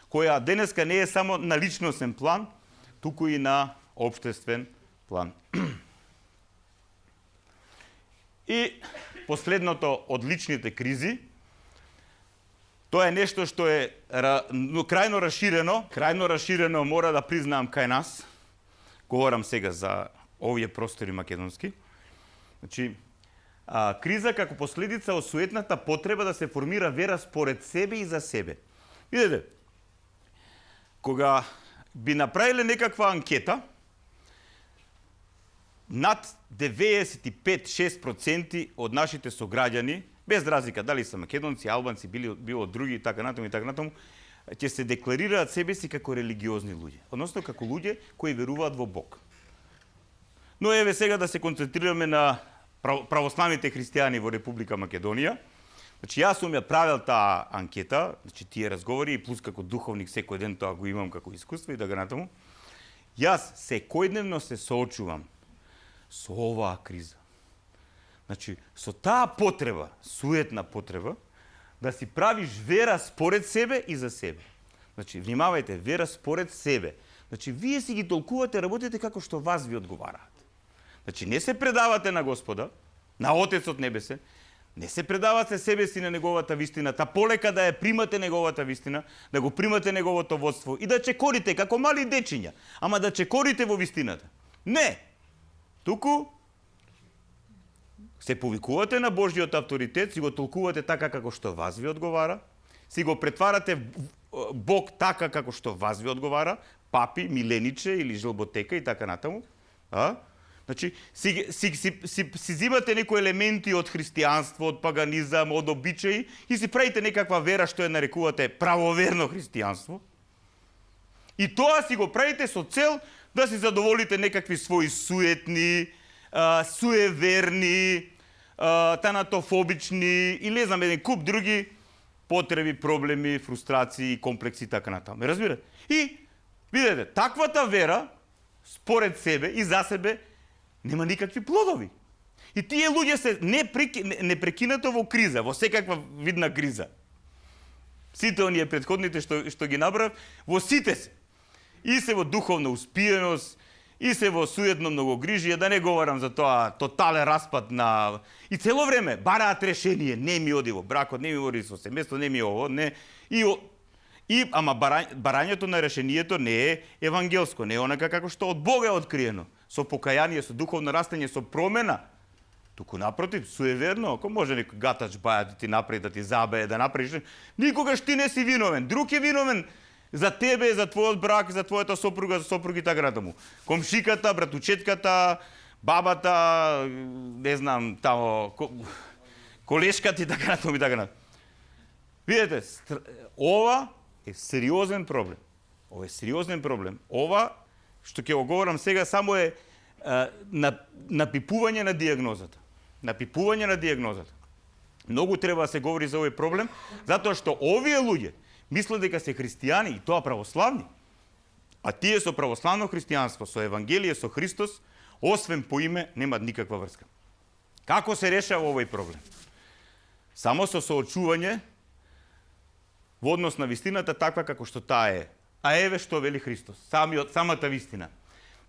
која денеска не е само на личностен план, туку и на општествен план. И последното од личните кризи, тоа е нешто што е крајно раширено, мора да признаам кај нас. Говорам сега за овие простори македонски. Значи, криза како последица од суетната потреба да се формира вера според себе и за себе. Видете, кога би направиле некаква анкета, над 95-6% од нашите сограѓани, без разлика дали се македонци, албанци, било други и така натаму, ќе се декларираат себе си како религиозни луѓе, односно како луѓе кои веруваат во Бог. Но еве сега да се концентрираме на православните христијани во Република Македонија. Значи, јас сум ја правил таа анкета, значи тие разговори, и плюс како духовник секој ден тоа го имам како искуство и така натаму. Јас секојдневно се соочувам со оваа криза. Значи, со таа потреба, суетна потреба, да си правиш вера според себе и за себе. Значи, внимавајте, вера според себе. Значи, вие си ги толкувате, работите како што вас ви одговараат. Значи, не се предавате на Господа, на Отецот Небесен, не се предавате себе си на неговата вистина, та полека да ја примате неговата вистина, да го примате неговото водство и да чекорите како мали дечиња, ама да чекорите во вистината. Не! Туку се повикувате на Божјиот авторитет, си го толкувате така како што вас ви одговара, си го претварате Бог така како што вас ви одговара, папи, милениче или жлботека и така натаму. Значи, си зимате некои елементи од христијанство, од паганизам, од обичаи и си правите некаква вера што ја нарекувате правоверно христијанство. И тоа си го правите со цел да си задоволите некакви своји суетни, суеверни, танатофобични и не знам, еден куп други потреби, проблеми, фрустрации, комплекси и така натаму. Разбирате? И, видете, таквата вера, според себе и за себе, нема никакви плодови. И тие луѓе се непрекинато во криза, во секаква видна криза. Сите оние претходните што ги набрав, во сите се. И се во духовна успиеност, и се во суетно многогрижие, да не говорам за тоа тотален распад на... И цело време бараат решение, не ми оди во бракот, не ми оди со семејство, не ми ово, не... Ама барањето на решението не е евангелско, не е онака како што од Бога е откриено, со покаяние, со духовно растење, со промена. Туку напротив, суеверно, ако може некој гатач баја да ти направи, да ти забее, да направиш, никогаш ти не си виновен, друг е виновен за тебе, за твојот брак, за твојата сопруга, за сопруги така натаму. Комшиката, братучетката, бабата, не знам, тамо, колешката и така натаму и така натаму. Видете, ова е сериозен проблем. Ова е сериозен проблем. Ова, што ќе го говорам сега, само е напипување на диагнозата. Напипување на диагнозата. Многу треба да се говори за овој проблем, затоа што овие луѓе мислат дека се христијани, и тоа православни, а тие со православно христијанство, со Евангелие, со Христос, освен по име, немаат никаква врска. Како се решава овој проблем? Само со соочување во однос на вистината таква како што таа е. А еве што вели Христос, самата вистина.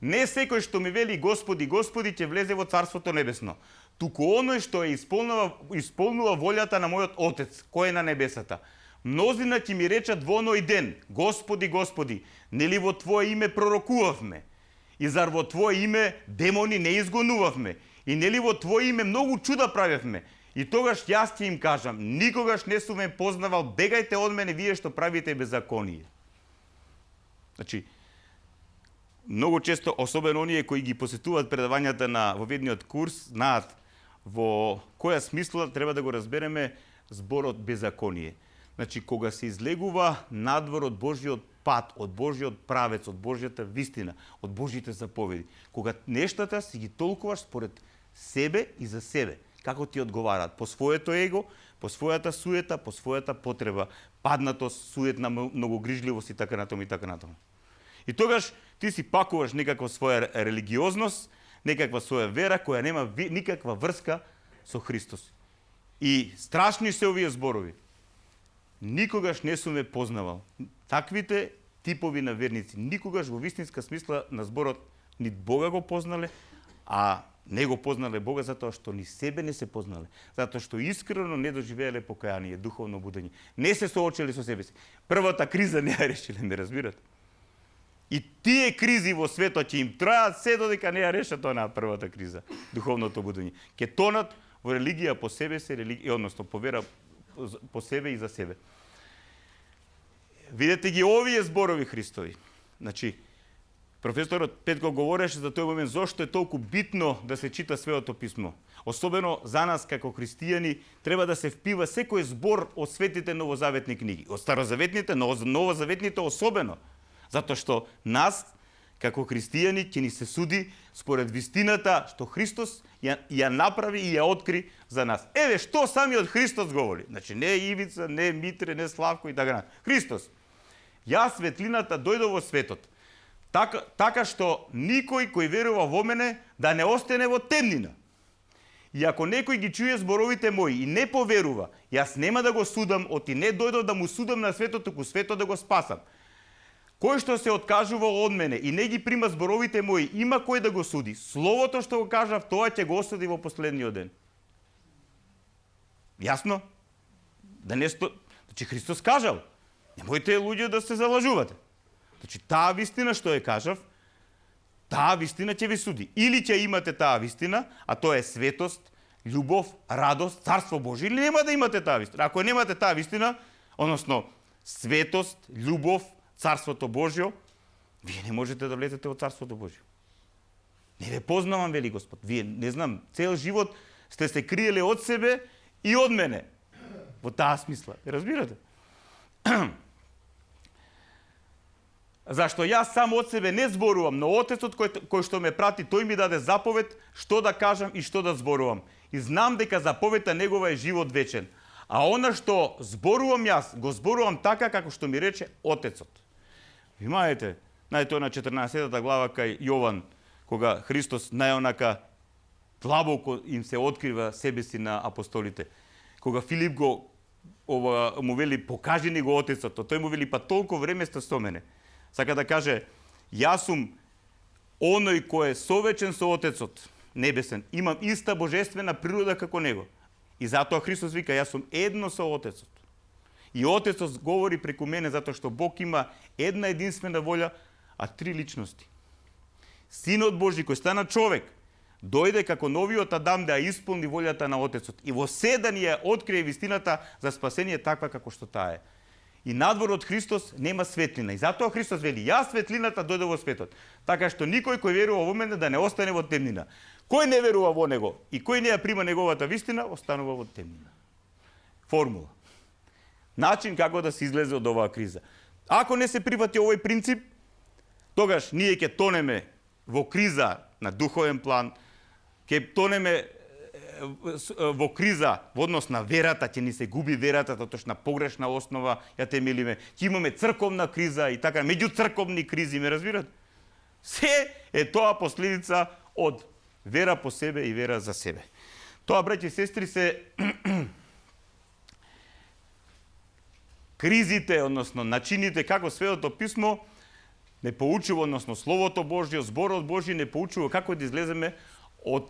Не секој што ми вели Господи, Господи, ќе влезе во Царството Небесно. Туку оној што е исполнува волјата на мојот Отец, кој е на небесата. Мнозина ќе ми речат во оној ден, Господи, Господи, нели во Твое име пророкувавме? И зар во Твое име демони не изгонувавме? И нели во Твое име многу чуда правевме? И тогаш јас ќе им кажам, никогаш не сум ве познавал, бегајте од мене вие што правите беззаконие. Значи, многу често, особено оние кои ги посетуваат предавањата на воведниот курс, знаат во која смисла треба да го разбереме зборот беззаконие. Значи, кога се излегува надвор од Божјиот пат, од Божјиот правец, од Божјата вистина, од Божјите заповеди, кога нештата си ги толкуваш според себе и за себе, како ти одговараат, по своето его, по својата суета, по својата потреба, паднатост, суетна многогрижливост и така натаму и така натаму. И тогаш ти си пакуваш некаква своја религиозност, некаква своја вера која нема никаква врска со Христос. И страшни се овие зборови. Никогаш не сум ве познавал. Таквите типови на верници никогаш во вистинска смисла на зборот нит Бога го познале, а не го познале Бога затоа што ни себе не се познале, затоа што искрено не доживееле покаяние, духовно будење. Не се соочиле со себе си. Првата криза не ја решиле, ме разбирате? И тие кризи во светот ќе им траат се додека не ја решат она првата криза, духовното будење. Ке тонат во религија по себе се, односно по вера по себе и за себе. Видете ги овие зборови Христови. Значи, професорот Петко говореше за тој момент зошто е толку битно да се чита Светото писмо. Особено за нас како христијани треба да се впива секој збор од светите новозаветни книги. Од старозаветните, но новозаветните особено. Затоа што нас како христијани ќе ни се суди според вистината што Христос ја направи и ја откри за нас. Еве што самиот Христос говори. Значи не Ивица, не Митре, не Славко и така. Христос. Јас светлината дојдов во светот. Така што никој кој верува во мене да не остане во темнина. И ако некој ги чуе зборовите мои и не поверува, јас нема да го судам, оти не дојдов да му судам на светот, туку светот да го спасам. Кој што се откажува од мене и не ги прима зборовите мои, има кој да го суди. Словото што го кажав, тоа ќе го осуди во последниот ден. Јасно? Значи Христос кажал, немојте луѓе да се залажувате. Значи таа вистина што ја кажав, таа вистина ќе ви суди. Или ќе имате таа вистина, а тоа е светост, љубов, радост, царство Божие, или нема да имате таа вистина. Ако немате таа вистина, односно светост, љубов, Царството Божјо, вие не можете да влезете во Царството Божјо. Не ве познавам, вели Господ. Вие, не знам, цел живот сте се криеле од себе и од мене. Во таа смисла. Разбирате? Зашто јас сам од себе не зборувам, но Отецот кој што ме прати, тој ми даде заповед што да кажам и што да зборувам. И знам дека заповедта негова е живот вечен. А она што зборувам јас, го зборувам така како што ми рече Отецот. Внимајте, најто на 14 глава кај Јован, кога Христос најонака длабоко им се открива себе си на апостолите. Кога Филип му вели покажи ни го Отецот, тој му вели па толку време сте со мене. Сака да каже, јас сум оној кој е совечен со Отецот, небесен, имам иста божествена природа како него. И затоа Христос вика, јас сум едно со Отецот. И Отецот говори преку мене затоа што Бог има една единствена волја, а три личности. Синот Божи кој стана човек, дојде како новиот Адам да ја исполни волјата на Отецот. И во се да ни ја открие вистината за спасение таква како што таа е. И надвор од Христос нема светлина. И затоа Христос вели, јас светлината дојде во светот. Така што никој кој верува во мене да не остане во темнина. Кој не верува во него и кој не ја прима неговата вистина, останува во темнина. Формула. Начин како да се излезе од оваа криза. Ако не се прифати овој принцип, тогаш ние ќе тонеме во криза на духовен план, ќе тонеме во криза во однос на верата, ќе ни се губи верата, затоа што на погрешна основа ја темелиме. Ќе имаме црковна криза и така, меѓуцрковни кризи, ме разбирате? Се е тоа последица од вера по себе и вера за себе. Тоа, браќи и сестри, се кризите, односно начините како Светото писмо не поучува, односно Словото Божјо, зборот Божји не поучува како да излеземе од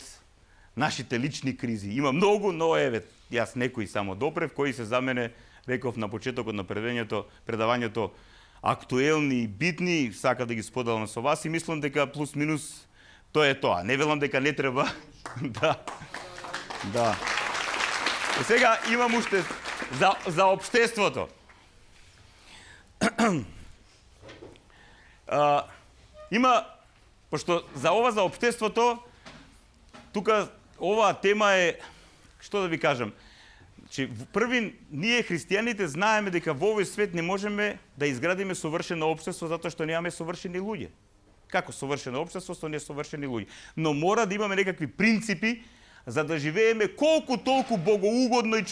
нашите лични кризи. Има многу, но еве, јас некои само допрев, кои се за мене, реков на почетокот на предавањето, актуелни и битни, сака да ги споделам со вас и мислам дека плюс минус тоа е тоа. Не велам дека не треба. Да. И сега имам уште за општеството. Има, пошто за општеството, тука оваа тема е, што да ви кажам, че први ние христијаните знаеме дека во овој свет не можеме да изградиме совршено општество затоа што немаме совршени луѓе. Како совршено општество со несовршени луѓе? Но мора да имаме некакви принципи за да живееме колку толку богоугодно и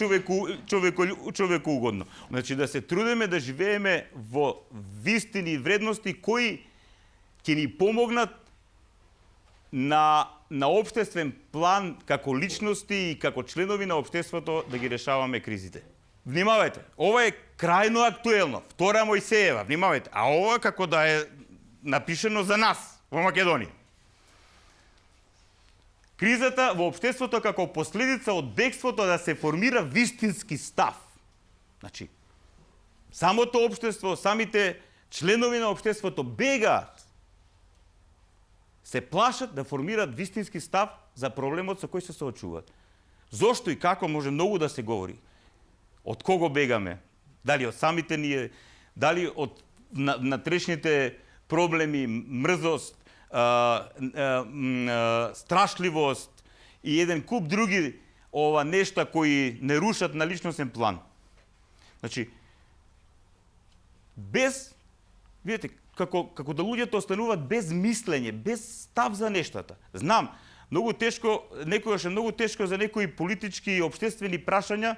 човекоугодно. Значи да се трудиме да живееме во вистини и вредности кои ќе ни помогнат на општествен план како личности и како членови на општеството да ги решаваме кризите. Внимавајте, ова е крајно актуелно. Втора Мојсеева, внимавајте. А ова како да е напишено за нас во Македонија. Кризата во општеството како последица од бегството да се формира вистински став. Значи, самото општество, самите членови на општеството бегаат. Се плашат да формираат вистински став за проблемот со кој се соочуваат. Зошто и како може многу да се говори. Од кого бегаме? Дали од самите ние, дали од натрешните проблеми, мрзост, страшливост и еден куп други нешта кои не рушат на личностен план. Значи, без, видите, како да луѓето остануваат без мислење, без став за нештата. Знам, многу тешко, некогаш е многу тешко за некои политички и општествени прашања,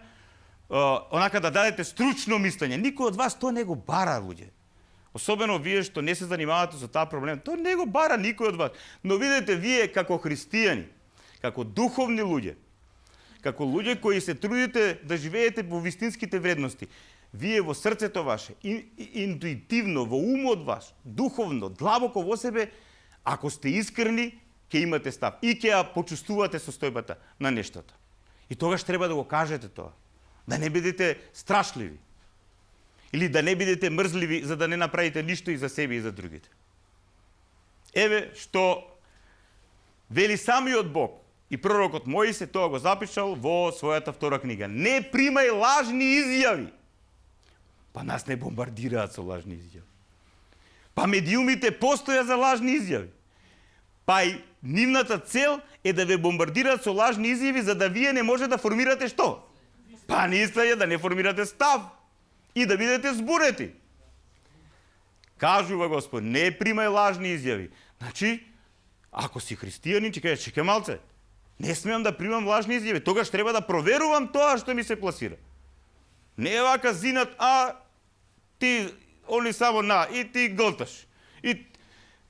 онака да дадете стручно мислење. Никој од вас тоа не го бара, луѓе. Особено вие што не се занимавате со таа проблем, тоа не го бара никој од вас. Но видете, вие како христијани, како духовни луѓе, како луѓе кои се трудите да живеете по вистинските вредности, вие во срцето ваше, интуитивно, во умот ваш, духовно, длабоко во себе, ако сте искрени, ќе имате став и ќе ја почувствувате состојбата на нештата. И тогаш треба да го кажете тоа. Да не бидете страшливи. Или да не бидете мрзливи за да не направите ништо и за себе и за другите. Еве што вели самиот Бог и пророкот Моисе, тоа го запишал во својата втора книга. Не примај лажни изјави. Па нас не бомбардираат со лажни изјави. Па медиумите постоја за лажни изјави. Па и нивната цел е да ве бомбардираат со лажни изјави за да вие не може да формирате што? Па наистина е да не формирате став и да бидете збунети. Кажува Господ, не примај лажни изјави. Значи, ако си христијанин, ќе кажеш, чекај малце, не смеам да примам лажни изјави, тогаш треба да проверувам тоа што ми се пласира. Не е вака зинат, ти они само и ти голташ. И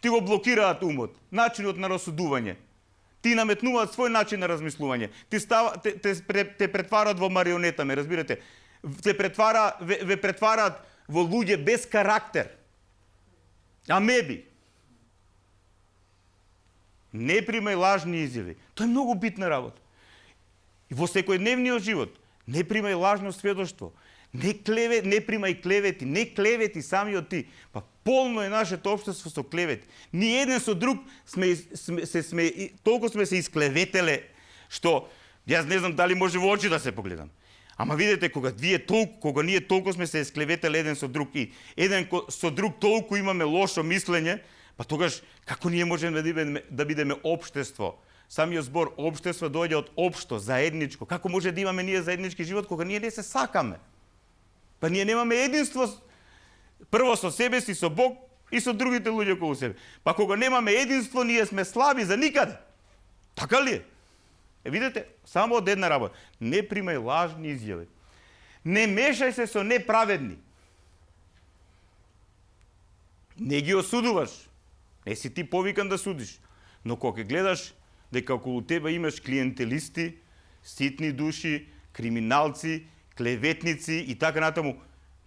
ти го блокираат умот, начинот на расудување. Ти наметнуваат свој начин на размислување. Те претварат во марионета, ме разбирате. Ве претварат во луѓе без карактер. Амеби. Не примај лажни изјави. Тоа е многу битна работа. И во секојдневниот живот не примај лажно сведоштво. Не примај клевети, не клевети самиот ти. Па полно е нашето општество со клевети. Ни еден со друг толку сме се исклеветеле, што јас не знам дали може во очи да се погледам. Ама видете, кога ние толку сме се исклеветеле еден со друг и еден со друг толку имаме лошо мислење, па тогаш како ние можеме да бидеме општество? Самиот збор општество доаѓа од општо, заедничко. Како може да имаме ние заеднички живот кога ние не се сакаме? Па ние немаме единство прво со себе си, со Бог и со другите луѓе околу себе. Па кога немаме единство, ние сме слаби за никаде. Така ли е? Видите, само од една работа. Не примај лажни изјави. Не мешај се со неправедни. Не ги осудуваш. Не си ти повикан да судиш. Но кога гледаш дека околу тебе имаш клиентелисти, ситни души, криминалци, клеветници и така натаму,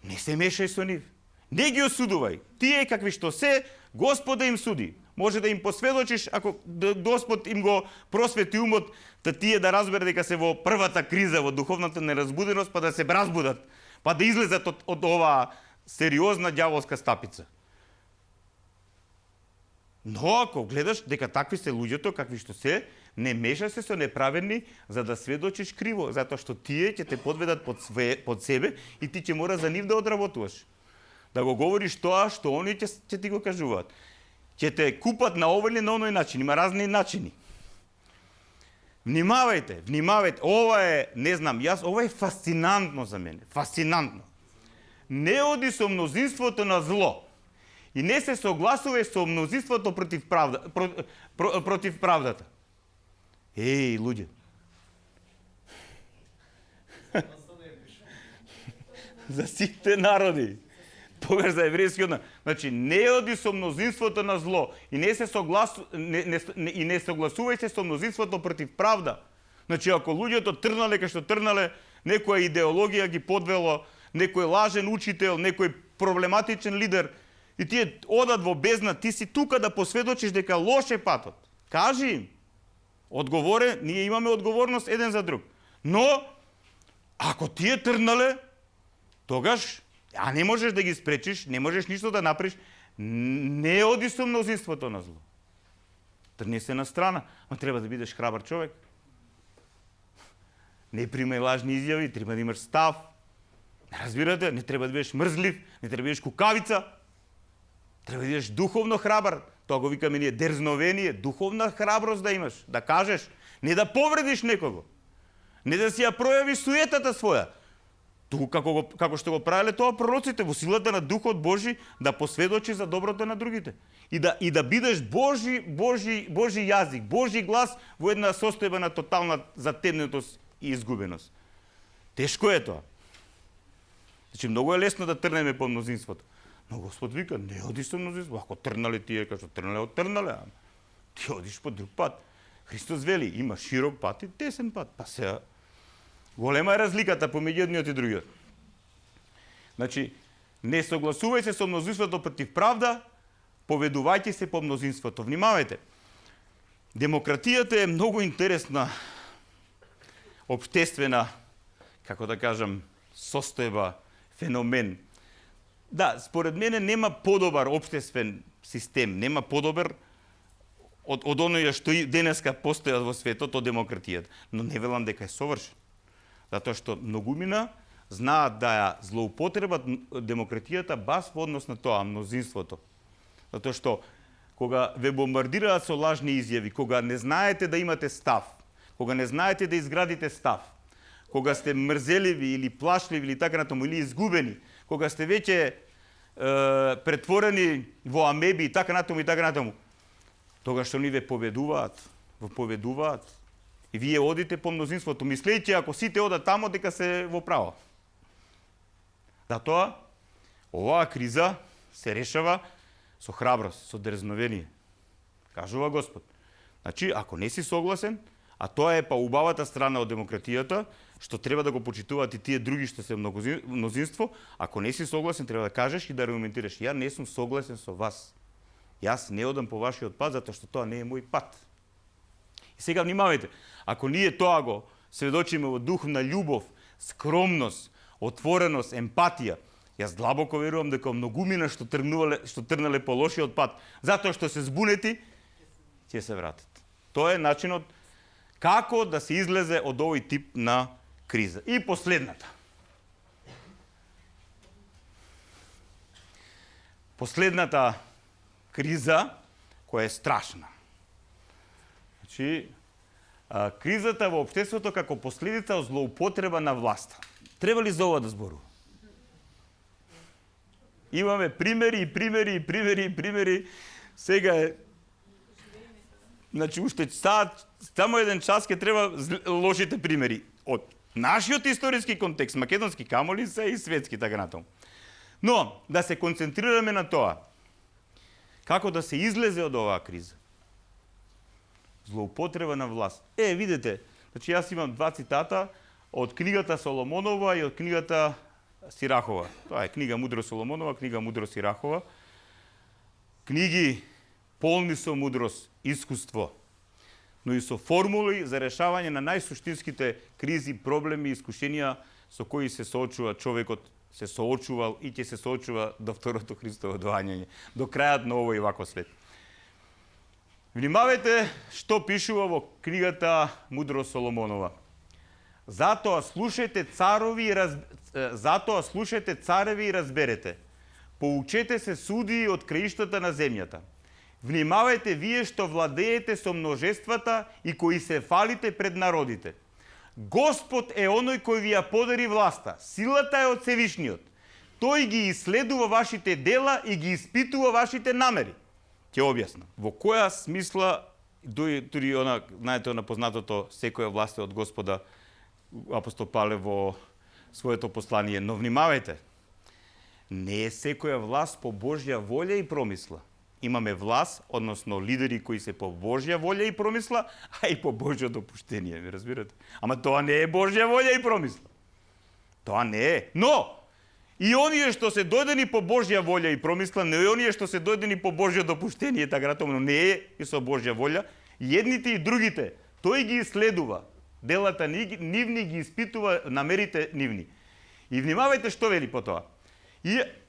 не се мешај со нив. Не ги осудувај. Тие какви што се, Господ да им суди. Може да им посведочиш, ако Господ им го просвети умот, да тие да разбере дека се во првата криза, во духовната неразбуденост, па да се разбудат, па да излезат од оваа сериозна ѓаволска стапица. Но ако гледаш дека такви се луѓето, какви што се, не мешај се со неправедни за да сведочиш криво, затоа што тие ќе те подведат под себе и ти ќе мора за нив да одработуваш. Да го говориш тоа што они ќе ти го кажуваат. Ќе те купат на овој или на оној начин, има разни начини. Внимавајте. Ова е, не знам, ова е фасцинантно за мене. Фасцинантно. Не оди со мнозинството на зло и не се согласувај со мнозинството против правдата. Еј, луѓе. За сите народи. Тогаш за еврејскиот народ. Значи, не оди со мнозинството на зло и не согласувај се со мнозинството против правда. Значи, ако луѓето трнале кај што трнале, некоја идеологија ги подвело, некој лажен учител, некој проблематичен лидер, и тие одат во бездна, ти си тука да посведочиш дека лош е патот. Кажи им. Одговорен, ние имаме одговорност еден за друг. Но, ако ти е тръгнале, тогаш, не можеш да ги спречиш, не можеш нищо да направиш, не оди со мнозинството на зло. Тръгни се на страна, но трябва да бидеш храбър човек. Не примай лажни изяви, трябва да имаш став. Разбирате, не трябва да бидеш мързлив, не трябва да бидеш кукавица. Трябва да бидеш духовно храбър. Тоа го викаме ние дерзновение, духовна храброст да имаш, да кажеш, не да повредиш некого, не да си ја проявиш суетата своја. Туку како што го правеле тоа пророците во силата на Духот Божи да посведочи за доброто на другите. И да бидеш Божи јазик, Божи глас во една состојба на тотална затемнетост и изгубеност. Тешко е тоа. Значи многу е лесно да трнеме по мнозинството. Но Господ вика, не оди со мнозинство. Ако трнале тие, кажа трнале, ти одиш по друг пат. Христос вели, има широк пат и тесен пат. Па сега, голема е разликата помеѓу едниот и другиот. Значи, не согласувај се со мнозинството против правда, поведувајте се по мнозинството. Внимавајте. Демократијата е многу интересна обштествена, како да кажам, состојба, феномен. Да, според мене нема подобар обштествен систем, нема подобар од оноја што и денеска постојат во светот од демократијата. Но не велам дека е совршен. Затоа што многумина знаат да ја злоупотребат демократијата бас во однос на тоа, мнозинството. Затоа што кога ве бомбардираат со лажни изјави, кога не знаете да имате став, кога не знаете да изградите став, кога сте мрзеливи или плашливи или така натаму, или изгубени, кога сте веќе претворени во амеби и така натаму, тога што ни ве поведуваат, и вие одите по мнозинството, мислејќи ако сите одат тамо дека се во право. Затоа, оваа криза се решава со храброст, со дрзновение. Кажува Господ. Значи, ако не си согласен, а тоа е па убавата страна од демократијата, што треба да го почитуваат и тие други што се мнозинство, ако не си согласен, треба да кажеш и да аргументираш. Ја не сум согласен со вас. Јас не одам по вашиот пат, затоа што тоа не е мој пат. И сега внимавајте, ако ние тоа го сведочиме во дух на љубов, скромност, отвореност, емпатија, јас длабоко верувам дека многумина што тргнале по лошиот пат, затоа што се збунети, ќе се вратат. Тоа е начинот како да се излезе од овој тип на криза. И последната. Последната криза, која е страшна. Значи, кризата во општеството како последица од злоупотреба на власта. Треба ли за ова да зборува? Имаме примери. Сега е... Значи, уште само еден час ќе треба лошите примери. Од нашиот историски контекст, македонски камоли се и светски, така натаму. Но, да се концентрираме на тоа. Како да се излезе од оваа криза? Злоупотреба на власт. Видите, значи јас имам два цитата од книгата Соломонова и од книгата Сирахова. Тоа е книга Мудро Соломонова, книга Мудро Сирахова. Книги полни со мудрост, искуство, но и со формули за решавање на најсуштинските кризи, проблеми и искушенија со кои се соочува човекот, се соочувал и ќе се соочува до второто Христово доаѓање, до крајот на овој вако свет. Внимавајте што пишува во книгата Мудро Соломонова. Затоа слушајте цареви и разберете. Поучете се судии од краиштата на земјата. Внимавајте вие што владеете со множествата и кои се фалите пред народите. Господ е оној кој ви ја подари власта. Силата е од Севишниот. Тој ги исследува вашите дела и ги испитува вашите намери. Ќе објаснам. Во која смисла, дури она, знаете, она познатото секоја власт е од Господа, апостол Павле во своето послание. Но внимавајте, не е секоја власт по Божја волја и промисла. Имаме власт, односно лидери кои се по Божја волја и промисла, а и по Божјо допуштение, ми разбирате? Ама тоа не е Божја волја и промисла. Тоа не е. Но, и оние што се дојдени по Божја волја и промисла, не и оние што се дојдени по Божјо допуштение, така натаму, но не е и со Божја волја, и едните и другите Тој ги исследува. Делата нивни ги испитува намерите нивни. И внимавајте што вели по тоа.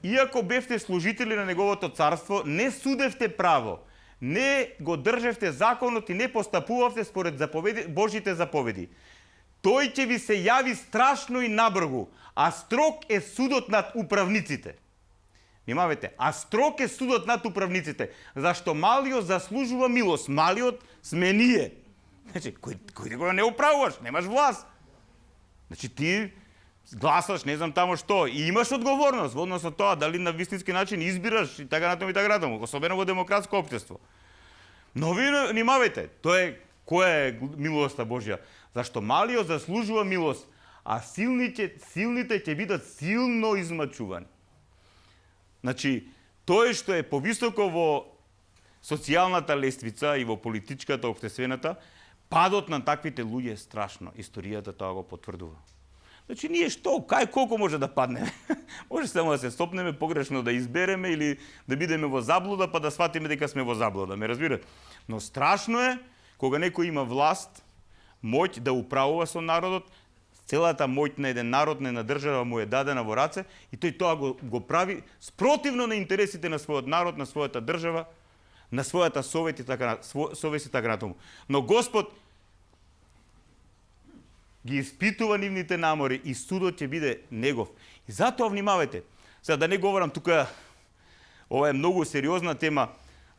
Иако бевте служители на неговото царство, не судевте право, не го држевте законот и не постапувавте според Божите заповеди. Тој ќе ви се јави страшно и набргу, а строг е судот над управниците. Внимавајте, а строг е судот над управниците, зашто малиот заслужува милост, малиот сме ние. Значи, кој го не управуваш, немаш власт. Значи, ти гласаш, не знам тамо што, и имаш одговорност во однос со тоа дали на вистински начин избираш и така натаму и така натаму, особено во демократско општество. Но ви внимавајте, тоа е која е милоста Божја, зашто малиот заслужува милост, а силните ќе бидат силно измачувани. Значи, тоа што е повисоко во социјалната лествица и во политичката, општествената, падот на таквите луѓе е страшно. Историјата тоа го потврдува. Значи, ние што, колку може да паднеме? Може само да се стопнеме, погрешно да избереме или да бидеме во заблуда, па да сватиме дека сме во заблуда, ме разбирате? Но страшно е кога некој има власт, моќ да управува со народот, целата моќ на еден народ, на една држава му е дадена во раце и тој тоа го прави спротивно на интересите на својот народ, на својата држава, на својата совест и така натаму. Но Господ ги испитува нивните намори и судот ќе биде негов. И затоа внимавајте. Сега да не говорам тука, ова е многу сериозна тема,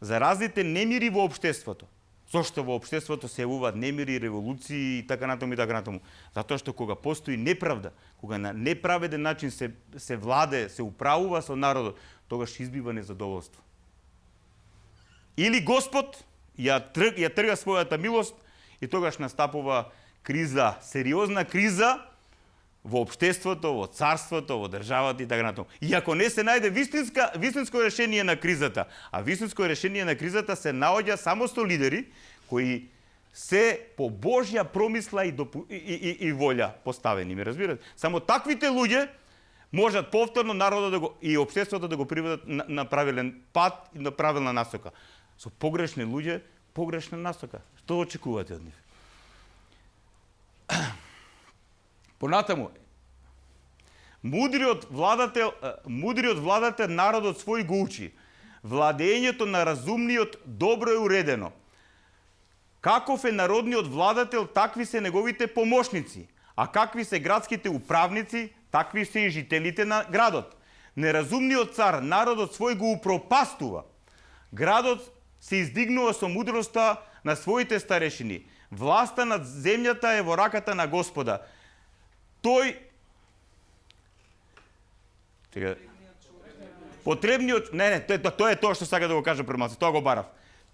за разните немири во општеството. Зошто во општеството се јавуваат немири, револуции и така натаму и така натаму? Затоа што кога постои неправда, кога на неправеден начин се владе, се управува со народот, тогаш избива незадоволство. Или Господ ја трга својата милост и тогаш настапува криза, сериозна криза во општеството, во царството, во државата и така натаму. И ако не се најде вистинско решение на кризата, а вистинско решение на кризата се наоѓа само со лидери кои се по Божја промисла и волја поставени, ме разбирате? Само таквите луѓе можат повторно народот и општеството да го приведат на правилен пат и на правилна насока. Со погрешни луѓе, погрешна насока. Што очекувате од нив? Понатаму, мудриот владател народот свој го учи. Владењето на разумниот добро е уредено. Каков е народниот владател, такви се неговите помошници, а какви се градските управници, такви се и жителите на градот. Неразумниот цар народот свој го упропастува. Градот се издигнува со мудроста на своите старешини. Власта над земјата е во раката на Господа. Тој потребниот тоа е тоа што сака да го кажа премалку, тоа го барав.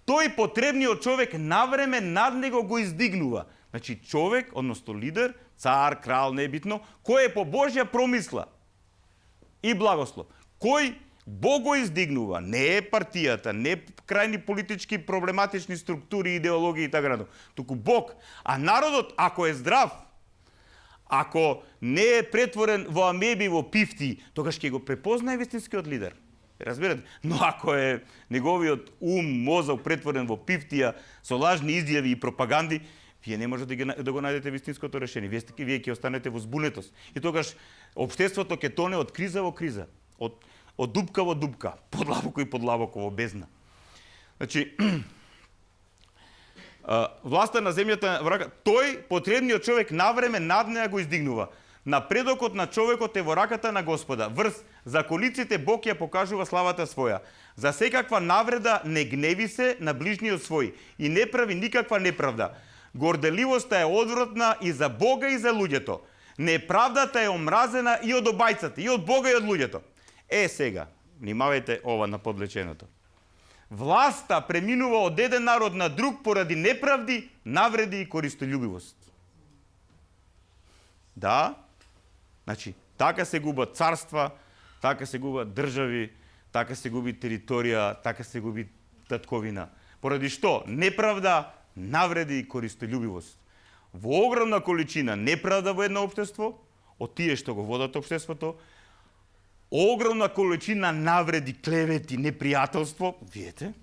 Тој потребниот човек навреме над него го издигнува. Значи човек, односно лидер, цар, крал, не е битно, кој е по Божја промисла и благослов. Кој Бог го издигнува, не е партијата, не е крајни политички проблематични структури, идеологии и така натаму. Туку Бог, а народот ако е здрав, ако не е претворен во амеби, во пифти, тогаш ќе го препознае вистинскиот лидер. Разбирате? Но ако е неговиот мозок претворен во пифтија со лажни изјави и пропаганди, вие не можете да го најдете вистинското решение. Вие ќе останете во збунетост. И тогаш општеството ќе тоне од криза во криза, од дупка во дупка, подлабоко и подлабоко во бездна. Значи, власта на земјата врага, тој потребниот човек навреме над неа го издигнува. Напредокот на човекот е во раката на Господа. Врз закониците Бог ја покажува славата своја. За секаква навреда не гневи се на ближниот свој и не прави никаква неправда. Горделивоста е одвратна и за Бога и за луѓето. Неправдата е омразена и од обајцата, и од Бога и од луѓето. Сега, внимавајте ова на подлеченото. Власта преминува од еден народ на друг поради неправди, навреди и користољубивост. Да, значи, така се губат царства, така се губат држави, така се губи територија, така се губи татковина. Поради што? Неправда, навреди и користољубивост. Во огромна количина неправда во едно општество, од тие што го водат општеството, огромна количина навреди, клевети, непријателство, видите,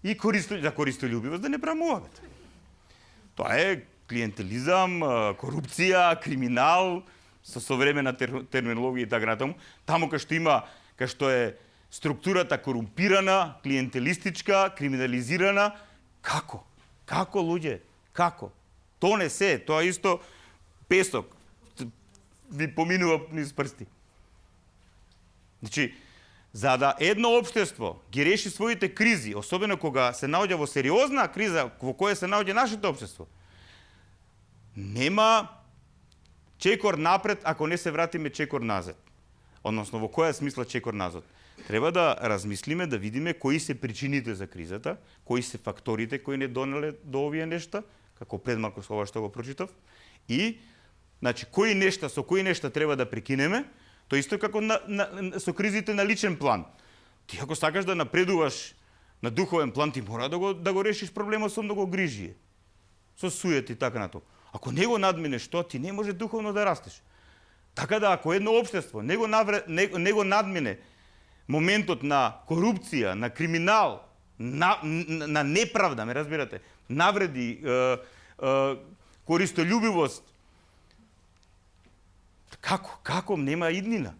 и за користољубивост да не правмуваме. Тоа е клиентелизам, корупција, криминал, со современа терминологија и така натаму. Таму кај што има, кај што е структурата корумпирана, клиентелистичка, криминализирана, како? Како, луѓе? Како? Тоа не се, тоа исто песок ви поминува низ прсти. Значи, за да едно општество ги реши своите кризи, особено кога се наоѓа во сериозна криза во која се наоѓа нашето општество, нема чекор напред ако не се вратиме чекор назад. Односно, во која смисла чекор назад? Треба да размислиме, да видиме кои се причините за кризата, кои се факторите кои не донеле до овие нешта, како пред малку со ова што го прочитав, и значи со кои нешта треба да прекинеме. Тоа исто како со кризите на личен план. Ти ако сакаш да напредуваш на духовен план, ти мора да го решиш проблемот со многу грижие, со сует и така нато. Ако не го надминеш тоа, ти не може духовно да растеш. Така да ако едно општество не го надмине моментот на корупција, на криминал, на неправда, ме разбирате, навреди, користолюбивост, Како нема иднина?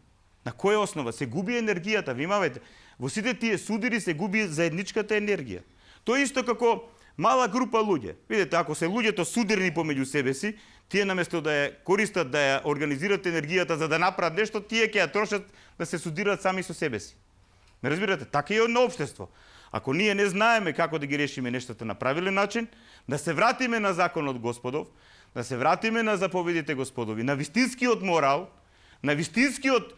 На која основа? Се губи енергијата, внимавајте. Во сите тие судири се губи заедничката енергија. Тоа исто како мала група луѓе. Видете, ако се луѓето судирни помеѓу себе си, тие наместо да ја користат, да ја организират енергијата за да направат нешто, тие ќе ја трошат да се судират сами со себе си. Ме разбирате? Така е едно општество. Ако ние не знаеме како да ги решиме нештата на правилен начин, да се вратиме на законот Господов, да се вратиме на заповедите Господови, на вистинскиот морал, на вистинскиот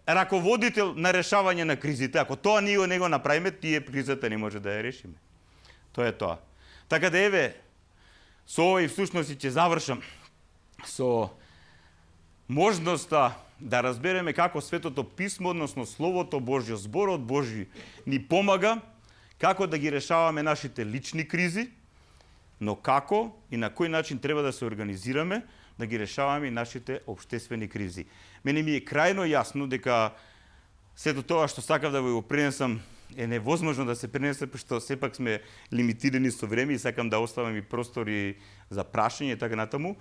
раководител на решавање на кризите. Ако тоа ние не го направиме, тие кризата не може да ја решиме. Тоа е тоа. Така да еве, со ова и всушност ќе завршам со можноста да разбереме како Светото Писмо, односно Словото Божјо, зборот Божји ни помага како да ги решаваме нашите лични кризи, но како и на кој начин треба да се организираме да ги решаваме и нашите општествени кризи. Мене ми е крајно јасно дека сето тоа што сакав да го пренесам е невозможно да се пренесе, пошто сепак сме лимитирани со време и сакам да оставам и простори за прашање и така натаму,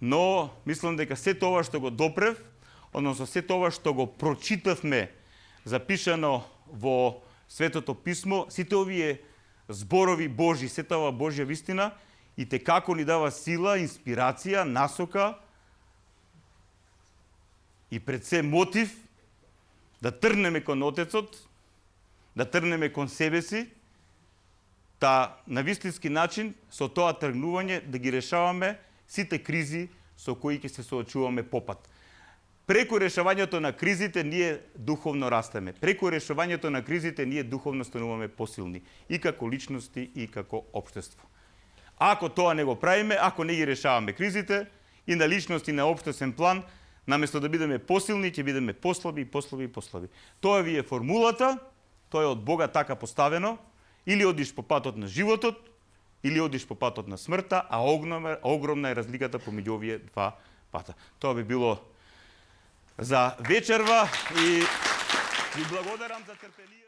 но мислам дека се тоа што го допрев, односно се тоа што го прочитавме запишано во Светото Писмо, сите овие зборови Божи, сета ова Божја вистина, и те како ни дава сила, инспирација, насока и пред се мотив да тргнеме кон Отецот, да тргнеме кон себе си, та на вистински начин со тоа тргнување да ги решаваме сите кризи со кои ќе се соочуваме попат. Преку решавањето на кризите ние духовно растеме. Преку решавањето на кризите ние духовно стануваме посилни и како личности и како општество. Ако тоа не го правиме, ако не ги решаваме кризите и на личност и на општествен план, наместо да бидеме посилни, ќе бидеме послаби и послаби и послаби. Тоа ви е формулата, тоа е од Бога така поставено, или одиш по патот на животот, или одиш по патот на смртта, а огромна е разликата помеѓу овие два пата. Тоа би било за вечерва и ви благодарам за трпелија.